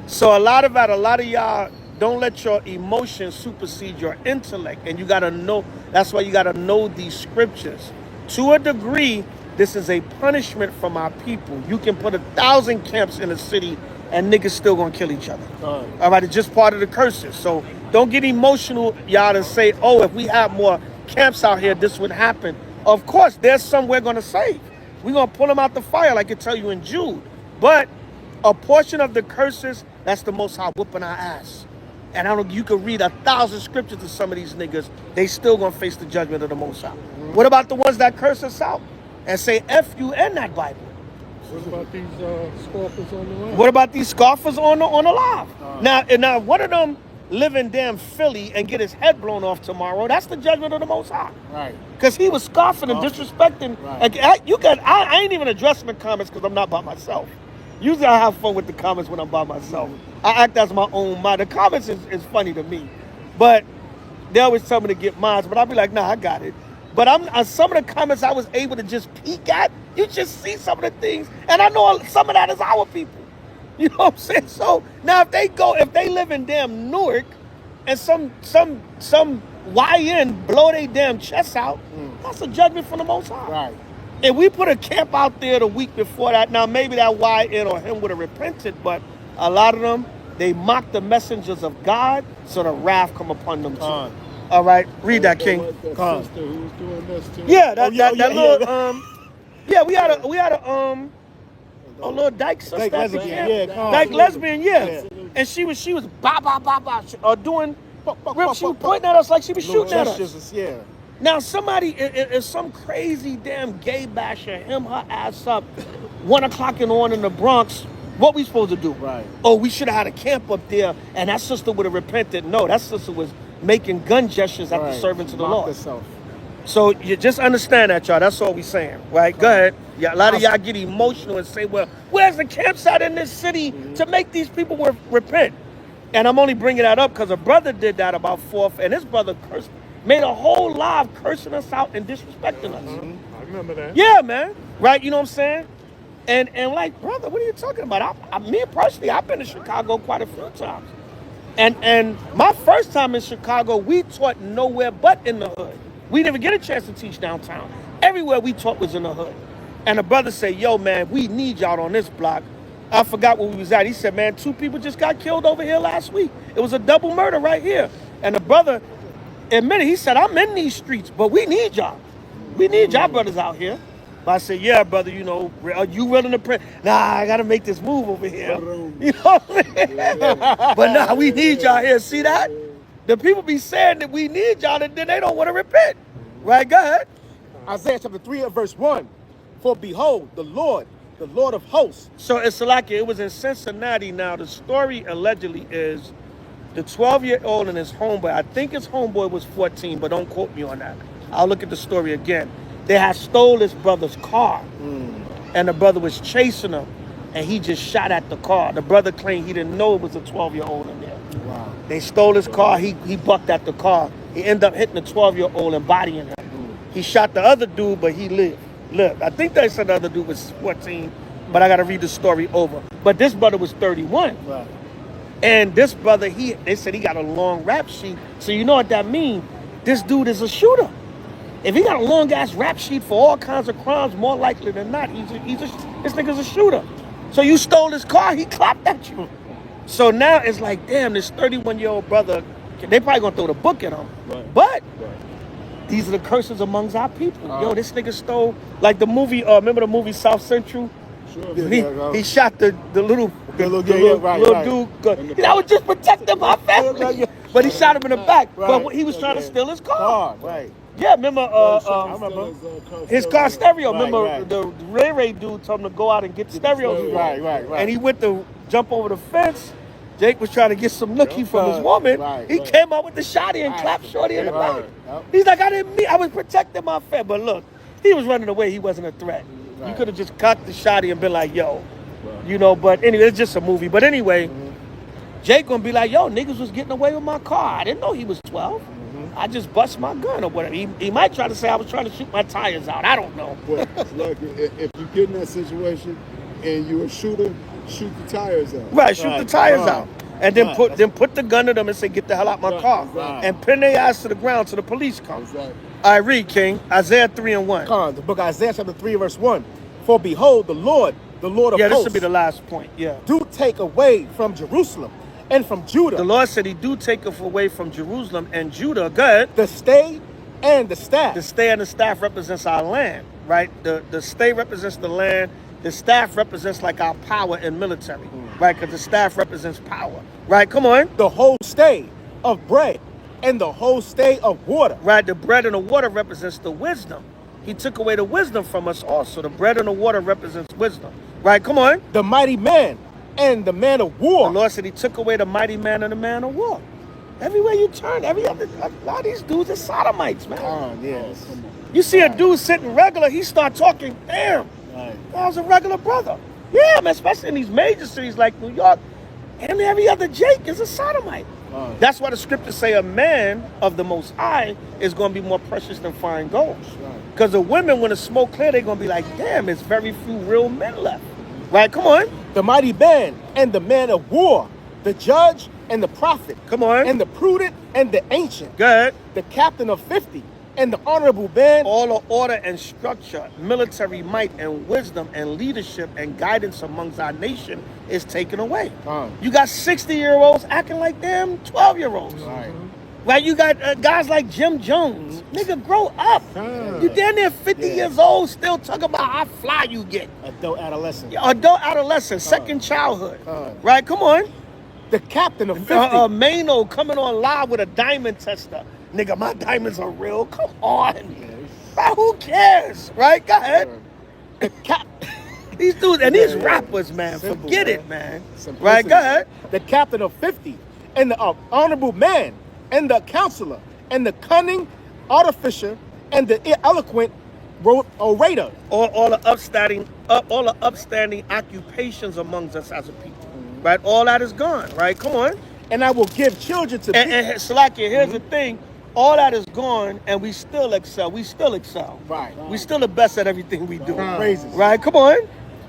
So a lot of y'all don't let your emotions supersede your intellect. And you gotta know, that's why you gotta know these scriptures. To a degree, this is a punishment from our people. You can put 1,000 camps in a city and niggas still gonna kill each other. All right, it's just part of the curses. So don't get emotional, y'all, and say, oh, if we have more camps out here, this would happen. Of course, there's some we're gonna save. We're gonna pull them out the fire, like it tell you in Jude. But a portion of the curses, that's the Most High whooping our ass. And you can read 1,000 scriptures to some of these niggas, they still gonna face the judgment of the Most High. What about the ones that curse us out and say F you in that Bible? What about these scoffers on the live? What about these scoffers on the live? Now, one of them live in damn Philly and get his head blown off tomorrow, that's the judgment of the Most High. Right. Because he was scoffing and disrespecting. Right. I ain't even addressing the comments because I'm not by myself. Usually I have fun with the comments when I'm by myself. I act as my own mind. The comments is funny to me. But they always tell me to get mine, but I'll be like, nah, I got it. But some of the comments I was able to just peek at, you just see some of the things, and I know some of that is our people. You know what I'm saying? So now if they live in damn Newark and some YN blow their damn chests out, that's a judgment from the Most High. Right. If we put a camp out there the week before that, now maybe that YN or him would have repented, but a lot of them, they mock the messengers of God, so the wrath come upon them too. All right, read that, King. Sister who was doing this too. Yeah, that little we had a little dyke sister. Dyke lesbian, Dyke lesbian, yeah. And she was ba ba ba ba doing. She was pointing at us like she was shooting at us. Yeah. Now somebody is some crazy damn gay basher, him her ass up, 1 o'clock in the morning in the Bronx. What we supposed to do? Right. Oh, we should have had a camp up there, and that sister would have repented. No, that sister was making gun gestures at the servants of the Lord. Herself. So you just understand that, y'all. That's all we saying, right? Go ahead. Yeah, a lot of y'all get emotional and say, well, where's the campsite in this city to make these people repent? And I'm only bringing that up because a brother did that about 4th, and his brother made a whole live cursing us out and disrespecting us. I remember that. Yeah, man. Right? You know what I'm saying? And like, brother, what are you talking about? Me personally, I've been to Chicago quite a few times. And my first time in Chicago, we taught nowhere but in the hood. We didn't even get a chance to teach downtown. Everywhere we taught was in the hood. And the brother said, yo, man, we need y'all on this block. I forgot where we was at. He said, man, 2 people just got killed over here last week. It was a double murder right here. And the brother admitted, he said, I'm in these streets, but we need y'all. We need y'all brothers out here. But I said, yeah, brother, you know, are you willing to pray? Nah, I got to make this move over here. You know what I mean? But nah, we need y'all here. See that? The people be saying that we need y'all, and then they don't want to repent. Right? Go ahead. Isaiah chapter 3 and verse 1. For behold, the Lord of hosts. So it's like it was in Cincinnati. Now, the story allegedly is the 12-year-old and his homeboy. I think his homeboy was 14, but don't quote me on that. I'll look at the story again. They had stole his brother's car, and the brother was chasing him, and he just shot at the car. The brother claimed he didn't know it was a 12-year-old in there. Wow. They stole his car. He bucked at the car. He ended up hitting the 12-year-old and bodying him. He shot the other dude, but he lived. I think they said the other dude was 14, but I got to read the story over. But this brother was 31. Right. And this brother, they said he got a long rap sheet. So you know what that means? This dude is a shooter. If he got a long ass rap sheet for all kinds of crimes, more likely than not, this nigga's a shooter. So you stole his car, he clapped at you. So now it's like, damn, this 31-year-old brother, they probably gonna throw the book at him. Right. But these are the curses amongst our people. Yo, this nigga stole, like the movie, remember the movie South Central? Sure. He shot the little dude. I was just protecting my family. But he shot him in the back. But he was trying to steal his car. Right. Yeah, remember I remember his car stereo. Right, Remember right. the Ray dude told him to go out and get the stereo. Right. And he went to jump over the fence. Jake was trying to get some nookie from his woman. He came out with the shotty and clapped Shorty in the back. He's like, I was protecting my family. But look, he was running away. He wasn't a threat. You could have just cocked the shotty and been like, yo. You know, but anyway, it's just a movie. But anyway, Jake gonna be like, yo, niggas was getting away with my car. I didn't know he was 12. I just bust my gun or whatever. He might try to say I was trying to shoot my tires out. I don't know. But look, if you get in that situation and you're a shooter, shoot the tires out. Right, shoot the tires out. And then put the gun to them and say, get the hell out my car. And pin their ass to the ground till the police come. All right, read, King. Isaiah 3:1. The book of Isaiah chapter 3 verse 1. For behold, the Lord of hosts. Yeah, this should be the last point. Yeah. Do take away from Jerusalem and from Judah. The Lord said he do take away from Jerusalem and Judah. Good. The stay and the staff. The stay and the staff represents our land, right? The stay represents the land. The staff represents like our power in military, right? Because the staff represents power, right? Come on. The whole stay of bread and the whole stay of water. Right, the bread and the water represents the wisdom. He took away the wisdom from us also. The bread and the water represents wisdom. Right, come on. The mighty man and the man of war. The Lord said he took away the mighty man and the man of war. Everywhere you turn, a lot of these dudes are sodomites, man. Yes. You see a dude sitting regular, he start talking, damn, I was a regular brother. Yeah, man, especially in these major cities like New York. And every other Jake is a sodomite. That's why the scriptures say a man of the Most High is going to be more precious than fine gold. Because the women, when the smoke clear, they're going to be like, damn, it's very few real men left. Right, come on. The mighty man and the man of war, the judge and the prophet. Come on. And the prudent and the ancient. Good. The captain of 50 and the honorable band. All the order and structure, military might and wisdom and leadership and guidance amongst our nation is taken away. You got 60-year-olds acting like damn 12-year-olds. Right, you got guys like Jim Jones. Nigga, grow up. You damn near 50 years old, still talking about how fly you get. Adult adolescent. Adult adolescent, second childhood. Right, come on. The captain of 50. Mano coming on live with a diamond tester. Nigga, my diamonds are real. Come on. Bro, who cares? Right, go ahead. The these dudes, and these rappers, man, Simple, forget man. it, man. Simplicity. Right, go ahead. The captain of 50 and the honorable man and the counselor and the cunning artificer and the eloquent orator. All the upstanding occupations amongst us as a people. Right, all that is gone. Right, come on. And I will give children to and Salakia, here's the thing. All that is gone, and we still excel. We still excel. Right. We still the best at everything we do. Praises. Right, come on.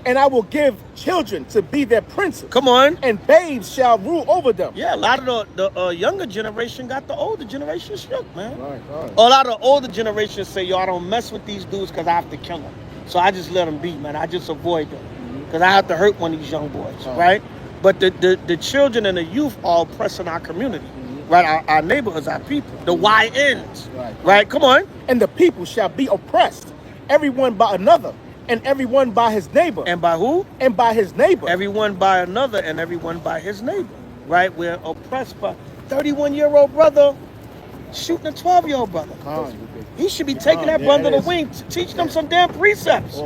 And I will give children to be their princes. Come on. And babes shall rule over them. Yeah, a lot of the younger generation got the older generation shook, man. Right. A lot of the older generation say, yo, I don't mess with these dudes because I have to kill them. So I just let them be, man. I just avoid them because I have to hurt one of these young boys, right? But the children and the youth are oppressing our community, right? Our neighborhoods, our people, the YNs, right? Come on. And the people shall be oppressed, everyone by another, and everyone by his neighbor. And by who? And by his neighbor. Everyone by another and everyone by his neighbor, right? We're oppressed by 31-year-old brother shooting a 12-year-old brother. He should be taking that brother to the wing to teach them some damn precepts.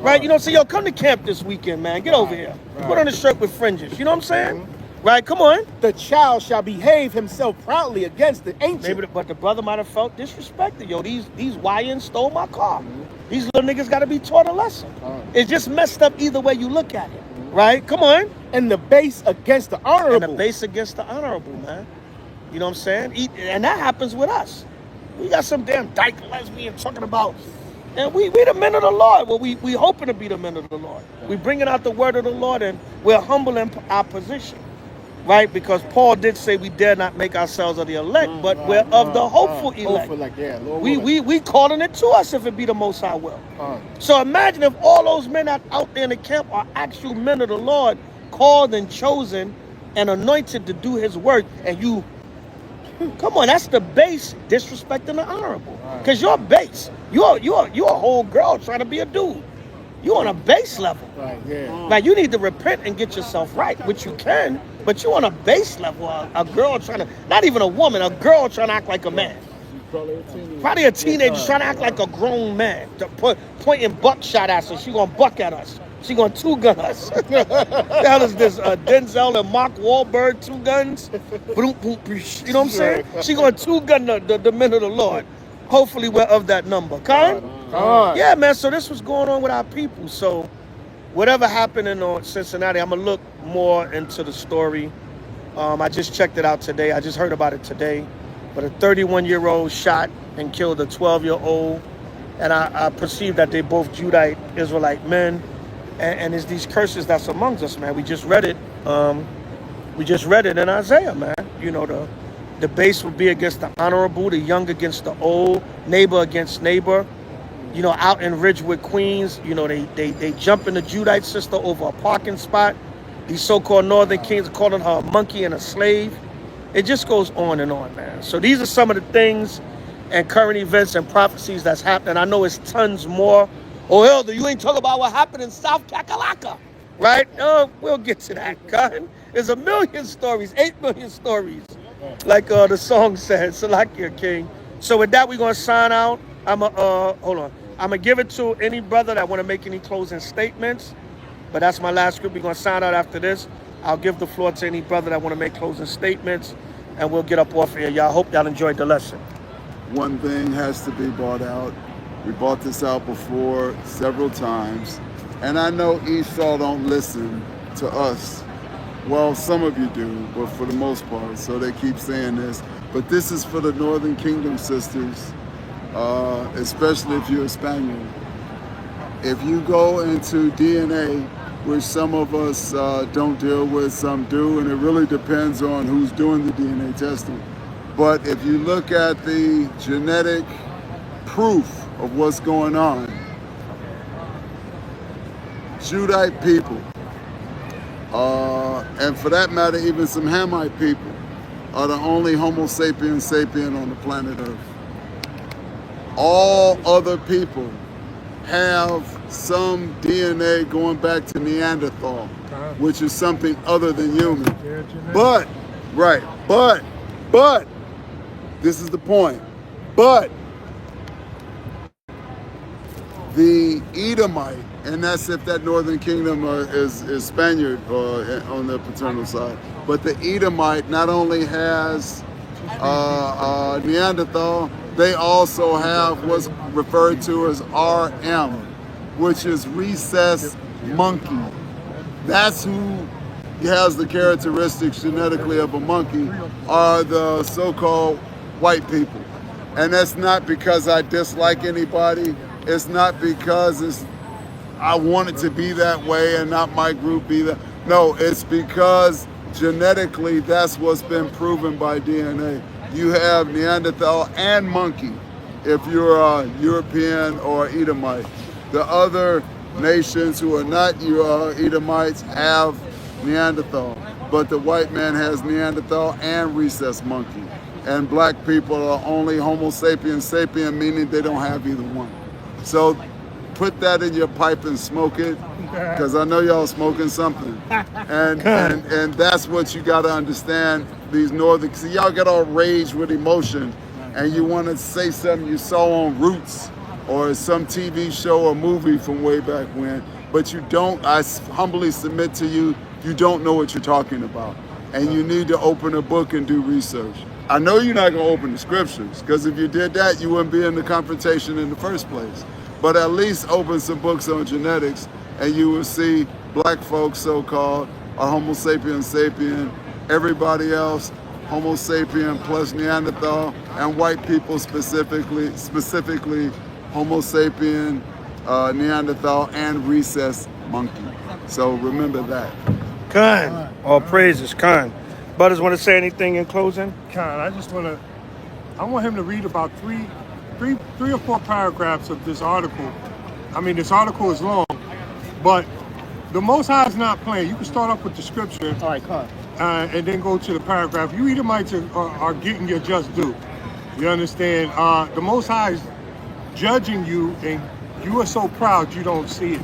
Right? You know, say, yo, come to camp this weekend, man. Get over here. Put on a shirt with fringes. You know what I'm saying? Right? Come on. The child shall behave himself proudly against the ancient. But the brother might have felt disrespected. Yo, these YNs stole my car. These little niggas got to be taught a lesson. It's just messed up either way you look at it. Right? Come on. And the base against the honorable. And the base against the honorable, man. You know what I'm saying? And that happens with us. We got some damn dyke lesbian talking about, and we the men of the Lord. Well, we hoping to be the men of the Lord. We bringing out the word of the Lord, and we're humbling our position, right? Because Paul did say we dare not make ourselves of the elect, but we're of the hopeful elect. We calling it to us if it be the Most High will. So imagine if all those men out there in the camp are actual men of the Lord, called and chosen and anointed to do His work, and you Come on, that's the base disrespecting the honorable. Because you're base. You're a whole girl trying to be a dude. You're on a base level. Right, yeah. Like, you need to repent and get yourself right, which you can, but you're on a base level. A girl trying to, not even a woman, a girl trying to act like a man. Probably a teenager trying to act like a grown man. Pointing buckshot at us. She gonna buck at us. She gonna two-gun us. The hell is this? Denzel and Mark Wahlberg, two guns? You know what I'm saying? She gonna two-gun the men of the Lord. Hopefully we're of that number. Khan? Yeah, man, so this was going on with our people. So whatever happened in Cincinnati, I'm gonna look more into the story. I just checked it out today. I just heard about it today. But a 31-year-old shot and killed a 12-year-old. And I perceive that they both Judite, Israelite men. And it's these curses that's amongst us, man. We just read it. We just read it in Isaiah, man. You know, the base will be against the honorable, the young against the old, neighbor against neighbor. You know, out in Ridgewood, Queens, you know, they jump in the Judite sister over a parking spot. These so-called Northern Kings are calling her a monkey and a slave. It just goes on and on, man. So these are some of the things and current events and prophecies that's happening. I know it's tons more. Oh, Elder, you ain't talking about what happened in South Kakalaka, right? We'll get to that, God. There's 1 million stories, 8 million stories, like the song said, Salakia King. So with that, we're going to sign out. Hold on. I'm going to give it to any brother that want to make any closing statements. But that's my last script. We're going to sign out after this. I'll give the floor to any brother that want to make closing statements, and we'll get up off here. Y'all, hope y'all enjoyed the lesson. One thing has to be brought out. We brought this out before several times, and I know Esau don't listen to us. Well, some of you do, but for the most part, so they keep saying this. But this is for the Northern Kingdom sisters, especially if you're a Spaniard. If you go into DNA, which some of us don't deal with, some do, and it really depends on who's doing the DNA testing. But if you look at the genetic proof of what's going on, Judite people, and for that matter, even some Hamite people, are the only Homo sapiens sapien on the planet Earth. All other people have some DNA going back to Neanderthal, which is something other than human. But this is the point. But the Edomite, and that's if that Northern Kingdom is Spaniard on the paternal side, but the Edomite not only has Neanderthal, they also have what's referred to as RM, which is rhesus monkey. That's who has the characteristics genetically of a monkey, are the so-called white people. And that's not because I dislike anybody. It's not because I want it to be that way and not my group either. No, it's because genetically that's what's been proven by DNA. You have Neanderthal and monkey if you're a European or Edomite. The other nations who are not Edomites have Neanderthal, but the white man has Neanderthal and rhesus monkey. And black people are only Homo sapiens sapien, meaning they don't have either one. So put that in your pipe and smoke it, because I know y'all smoking something. And that's what you got to understand. These northern, see, y'all get all rage with emotion, and you want to say something you saw on Roots or some TV show or movie from way back when, but you don't. I humbly submit to you, you don't know what you're talking about, and you need to open a book and do research. I know you're not going to open the scriptures, because if you did that, you wouldn't be in the confrontation in the first place. But at least open some books on genetics, and you will see black folks, so-called, are Homo sapiens sapien. Everybody else, Homo sapien plus Neanderthal, and white people specifically Homo sapien, Neanderthal, and rhesus monkey. So remember that. Khan, all praises, Khan. Brothers want to say anything in closing? Khan, I want him to read about three or four paragraphs of this article. I mean, this article is long, but the Most High is not playing. You can start off with the scripture. All right, come on. and then go to the paragraph. You Edomites are getting your just due. You understand? The Most High is judging you, and you are so proud you don't see it.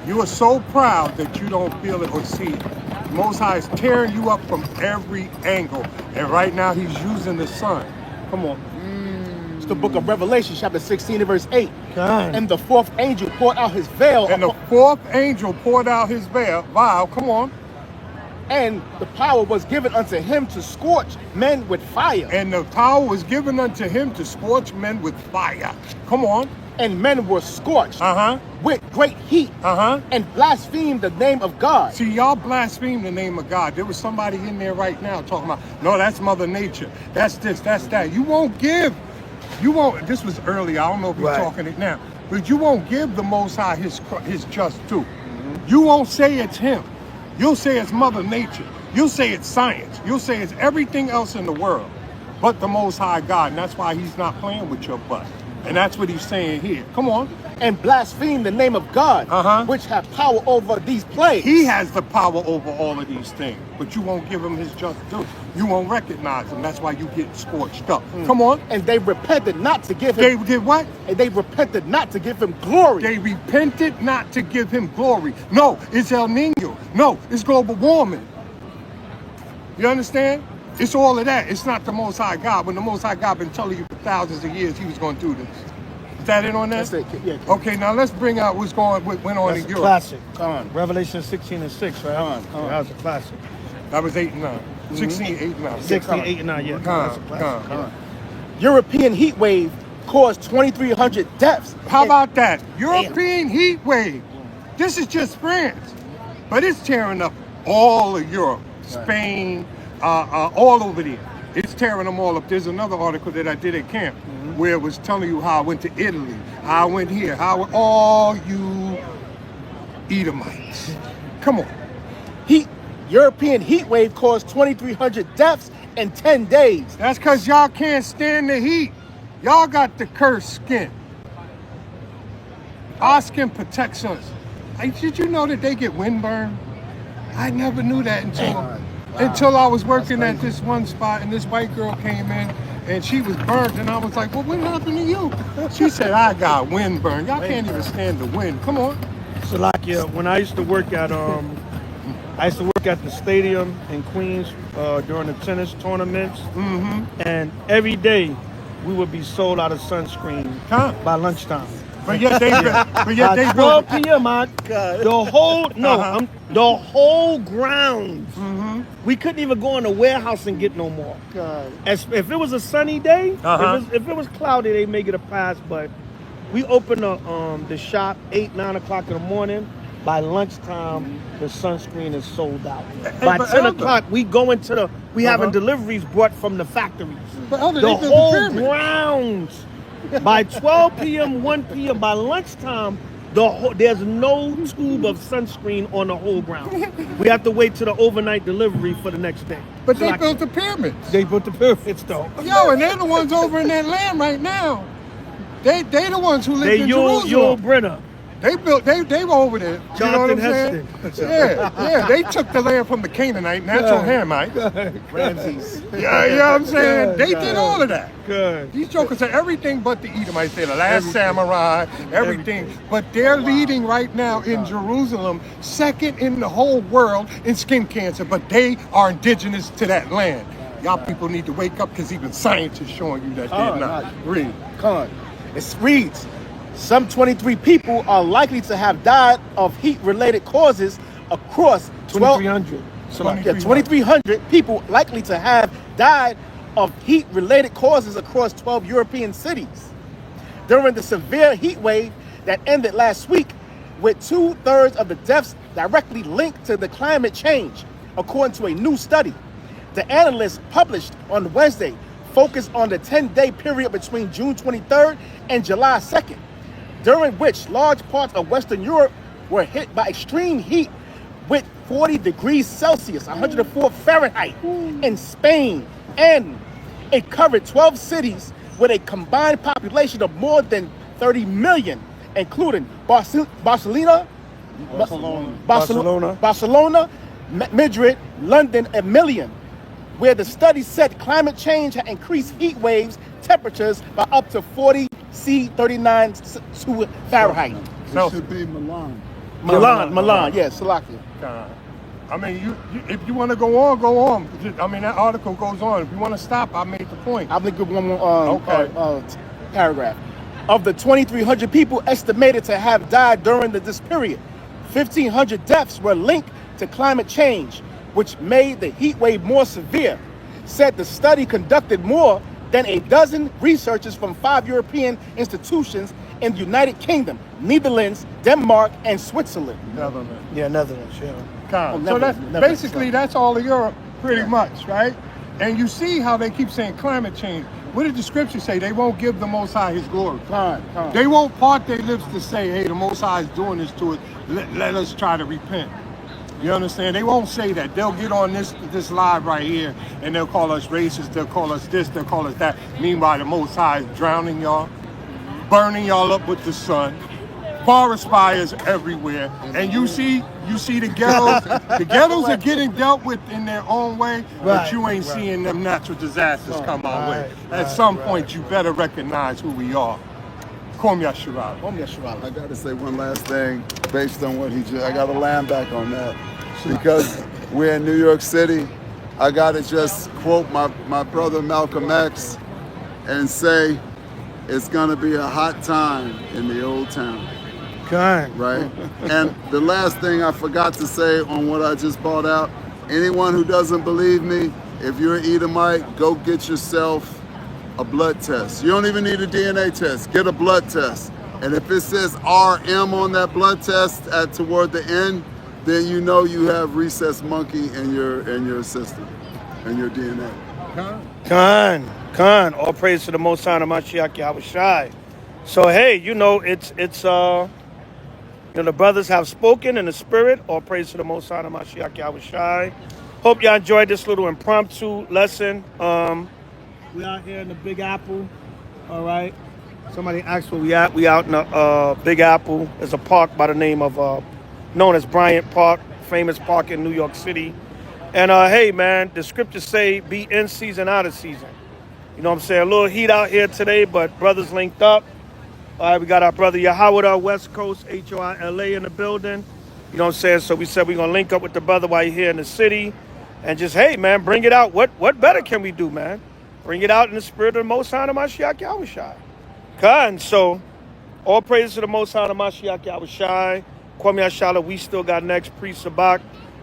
You are so proud that you don't feel it or see it. The Most High is tearing you up from every angle, and right now He's using the sun. Come on. It's the book of Revelation, chapter 16 and verse 8. God. And the fourth angel poured out his veil. And the fourth angel poured out his veil. Wow, come on. And the power was given unto him to scorch men with fire. And the power was given unto him to scorch men with fire. Come on. And men were scorched with great heat and blasphemed the name of God. See, y'all blaspheme the name of God. There was somebody in there right now talking about, no, that's Mother Nature. That's this, that's that. You won't give. You won't. This was earlier. I don't know if you're talking it now. But you won't give the Most High his just due. You won't say it's him. You'll say it's Mother Nature. You'll say it's science. You'll say it's everything else in the world but the Most High God. And that's why He's not playing with your butt. And that's what He's saying here. Come on. And blaspheme the name of God, which have power over these plagues. He has the power over all of these things, but you won't give Him His just due. You won't recognize Him. That's why you get scorched up. Come on. And they repented not to give Him. They did what? And they repented not to give Him glory. They repented not to give Him glory. No, it's El Nino. No, it's global warming. You understand? It's all of that. It's not the Most High God. When the Most High God been telling you for thousands of years He was going to do this. Is that it on that? That's it. Yeah. Okay, now let's bring out what went on in Europe. Classic. Come on. Revelation 16 and 6, right? Come on. Yeah, that was a classic. That was 8 and 9. 16, 8 and 9. 16, 8 and 9, yeah. That's a classic. Come on. European heat wave caused 2,300 deaths. How about that? European heat wave. This is just France, but it's tearing up all of Europe, Spain, all over there. It's tearing them all up. There's another article that I did at camp where it was telling you how I went to Italy, how I went here, how all you Edomites. Come on. European heat wave caused 2,300 deaths in 10 days. That's because y'all can't stand the heat. Y'all got the cursed skin. Our skin protects us. Did you know that they get windburn? I never knew that until I was working at this one spot and this white girl came in and she was burnt and I was like, well, what happened to you? She said, I got windburn. Y'all can't even stand the wind. Come on. So like, yeah, when I used to work at the stadium in Queens during the tennis tournaments, and every day we would be sold out of sunscreen by lunchtime. But yet they, by 12 p.m. The whole ground. We couldn't even go in the warehouse and get no more. If it was a sunny day, if it was cloudy, they make it a pass. But we opened the shop 8, 9 o'clock in the morning. By lunchtime, the sunscreen is sold out. By 10 o'clock, we go into we having deliveries brought from the factories. The whole grounds. By 12 p.m., 1 p.m., by lunchtime, there's no tube of sunscreen on the whole ground. We have to wait till the overnight delivery for the next day. But they built the pyramids. They built the pyramids, though. Yo, and they're the ones over in that land right now. They the ones who live in Jerusalem. Yul Brynner. They were over there. You know what I'm saying? Yeah. They took the land from the Canaanite, natural Hamite. Ramses. Yeah, you know what I'm saying? They did all of that. Good. These jokers are everything but the Edomites. They're the last samurai, everything. But they're leading right now in Jerusalem, second in the whole world in skin cancer. But they are indigenous to that land. Y'all people need to wake up because even science is showing you that they're not. Read. Come on. It reads. Some 23 people are likely to have died of heat-related causes across 2,300. 2,300 people likely to have died of heat-related causes across 12 European cities during the severe heat wave that ended last week, with 2/3 of the deaths directly linked to the climate change, according to a new study. The analysts published on Wednesday focused on the 10-day period between June 23rd and July 2nd. During which large parts of Western Europe were hit by extreme heat with 40 degrees Celsius, 104 Fahrenheit in Spain. And it covered 12 cities with a combined population of more than 30 million, including Barcelona, Madrid, London, and Milan, where the study said climate change had increased heat waves temperatures by up to 40 C 39 to Fahrenheit. It should be Milan. Milan, yes, Salakia. I mean, you if you want to go on, go on. I mean, that article goes on. If you want to stop, I made the point. I'll link one more paragraph. Of the 2,300 people estimated to have died during this period, 1,500 deaths were linked to climate change, which made the heat wave more severe. Said the study conducted more than a dozen researchers from 5 European institutions in the United Kingdom, Netherlands, Denmark, and Switzerland. Netherlands. Yeah, Netherlands, yeah. So that's basically that's all of Europe, pretty much, right? And you see how they keep saying climate change. What did the scripture say? They won't give the Most High His glory. They won't part their lips to say, "Hey, the Most High is doing this to us. Let us try to repent." You understand? They won't say that. They'll get on this live right here, and they'll call us racist. They'll call us this. They'll call us that. Meanwhile, the Most High is drowning y'all, burning y'all up with the sun. Forest fires everywhere, and you see the ghettos. The ghettos are getting dealt with in their own way, but you ain't seeing them natural disasters come our way. At some point, you better recognize who we are. Kom Yashua. I got to say one last thing based on what he just. I got to land back on that because we're in New York City. I got to just quote my brother Malcolm X and say it's going to be a hot time in the old town. Right? And the last thing I forgot to say on what I just brought out, anyone who doesn't believe me, if you're an Edomite, go get yourself a blood test. You don't even need a DNA test. Get a blood test. And if it says RM on that blood test toward the end, then you know you have rhesus monkey in your system, in your DNA. Khan. All praise to the Most High, Mashiach Yahushai. So hey, it's the brothers have spoken in the spirit. All praise to the Most High, Mashiach Yahushai. Hope y'all enjoyed this little impromptu lesson. We out here in the Big Apple. All right. Somebody asked where we at. We out in the Big Apple. There's a park by the name of known as Bryant Park, famous park in New York City. And hey, man, the scriptures say be in season, out of season. You know what I'm saying? A little heat out here today, but brothers linked up. All right, we got our brother Yahweh, West Coast, H.O.I, L.A. in the building. You know what I'm saying? So we said we're going to link up with the brother while you're here in the city. And just, hey, man, bring it out. What better can we do, man? Bring it out in the spirit of the Most High, Mashiach Yahushai. And so, all praise to the Most High, Mashiach Yahushai. Kwame Ashala, we still got next. Priest Zabach.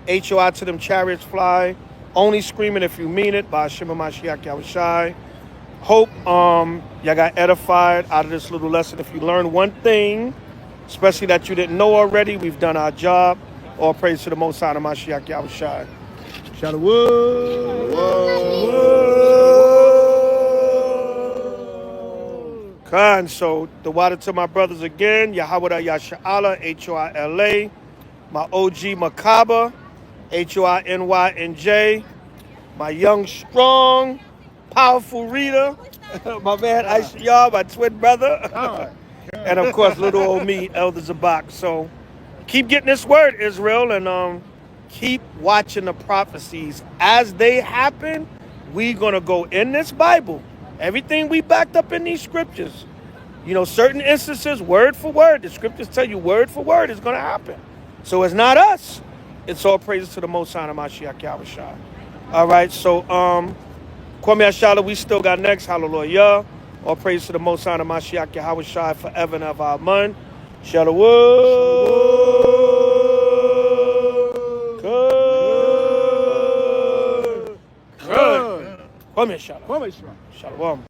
H.O.I to them chariots fly. Only screaming if you mean it. By Hashem Mashiach Yahushai. Hope y'all got edified out of this little lesson. If you learned one thing, especially that you didn't know already, we've done our job. All praise to the Most High, Mashiach Yahushai. Shalom. Khan, so the water to my brothers again. Yahweh Yasha'ala, H.O.I.L.A. My OG Makaba, H.O.I.N.Y.N.J. My young, strong, powerful reader, my man Aisha, my twin brother, and of course little old me, Elder Zabach. So keep getting this word, Israel, and keep watching the prophecies as they happen. We're gonna go in this Bible, everything we backed up in these scriptures. You know, certain instances, word for word, the scriptures tell you word for word is gonna happen. So it's not us. It's all praises to the Most High, Mashiach Yahushua. All right, so Kwame Ashala, we still got next. Hallelujah. All praise to the Most High, Mashiach Yahushua, forever and ever. Amen. Shalom. Kwame Ashala. Shalom.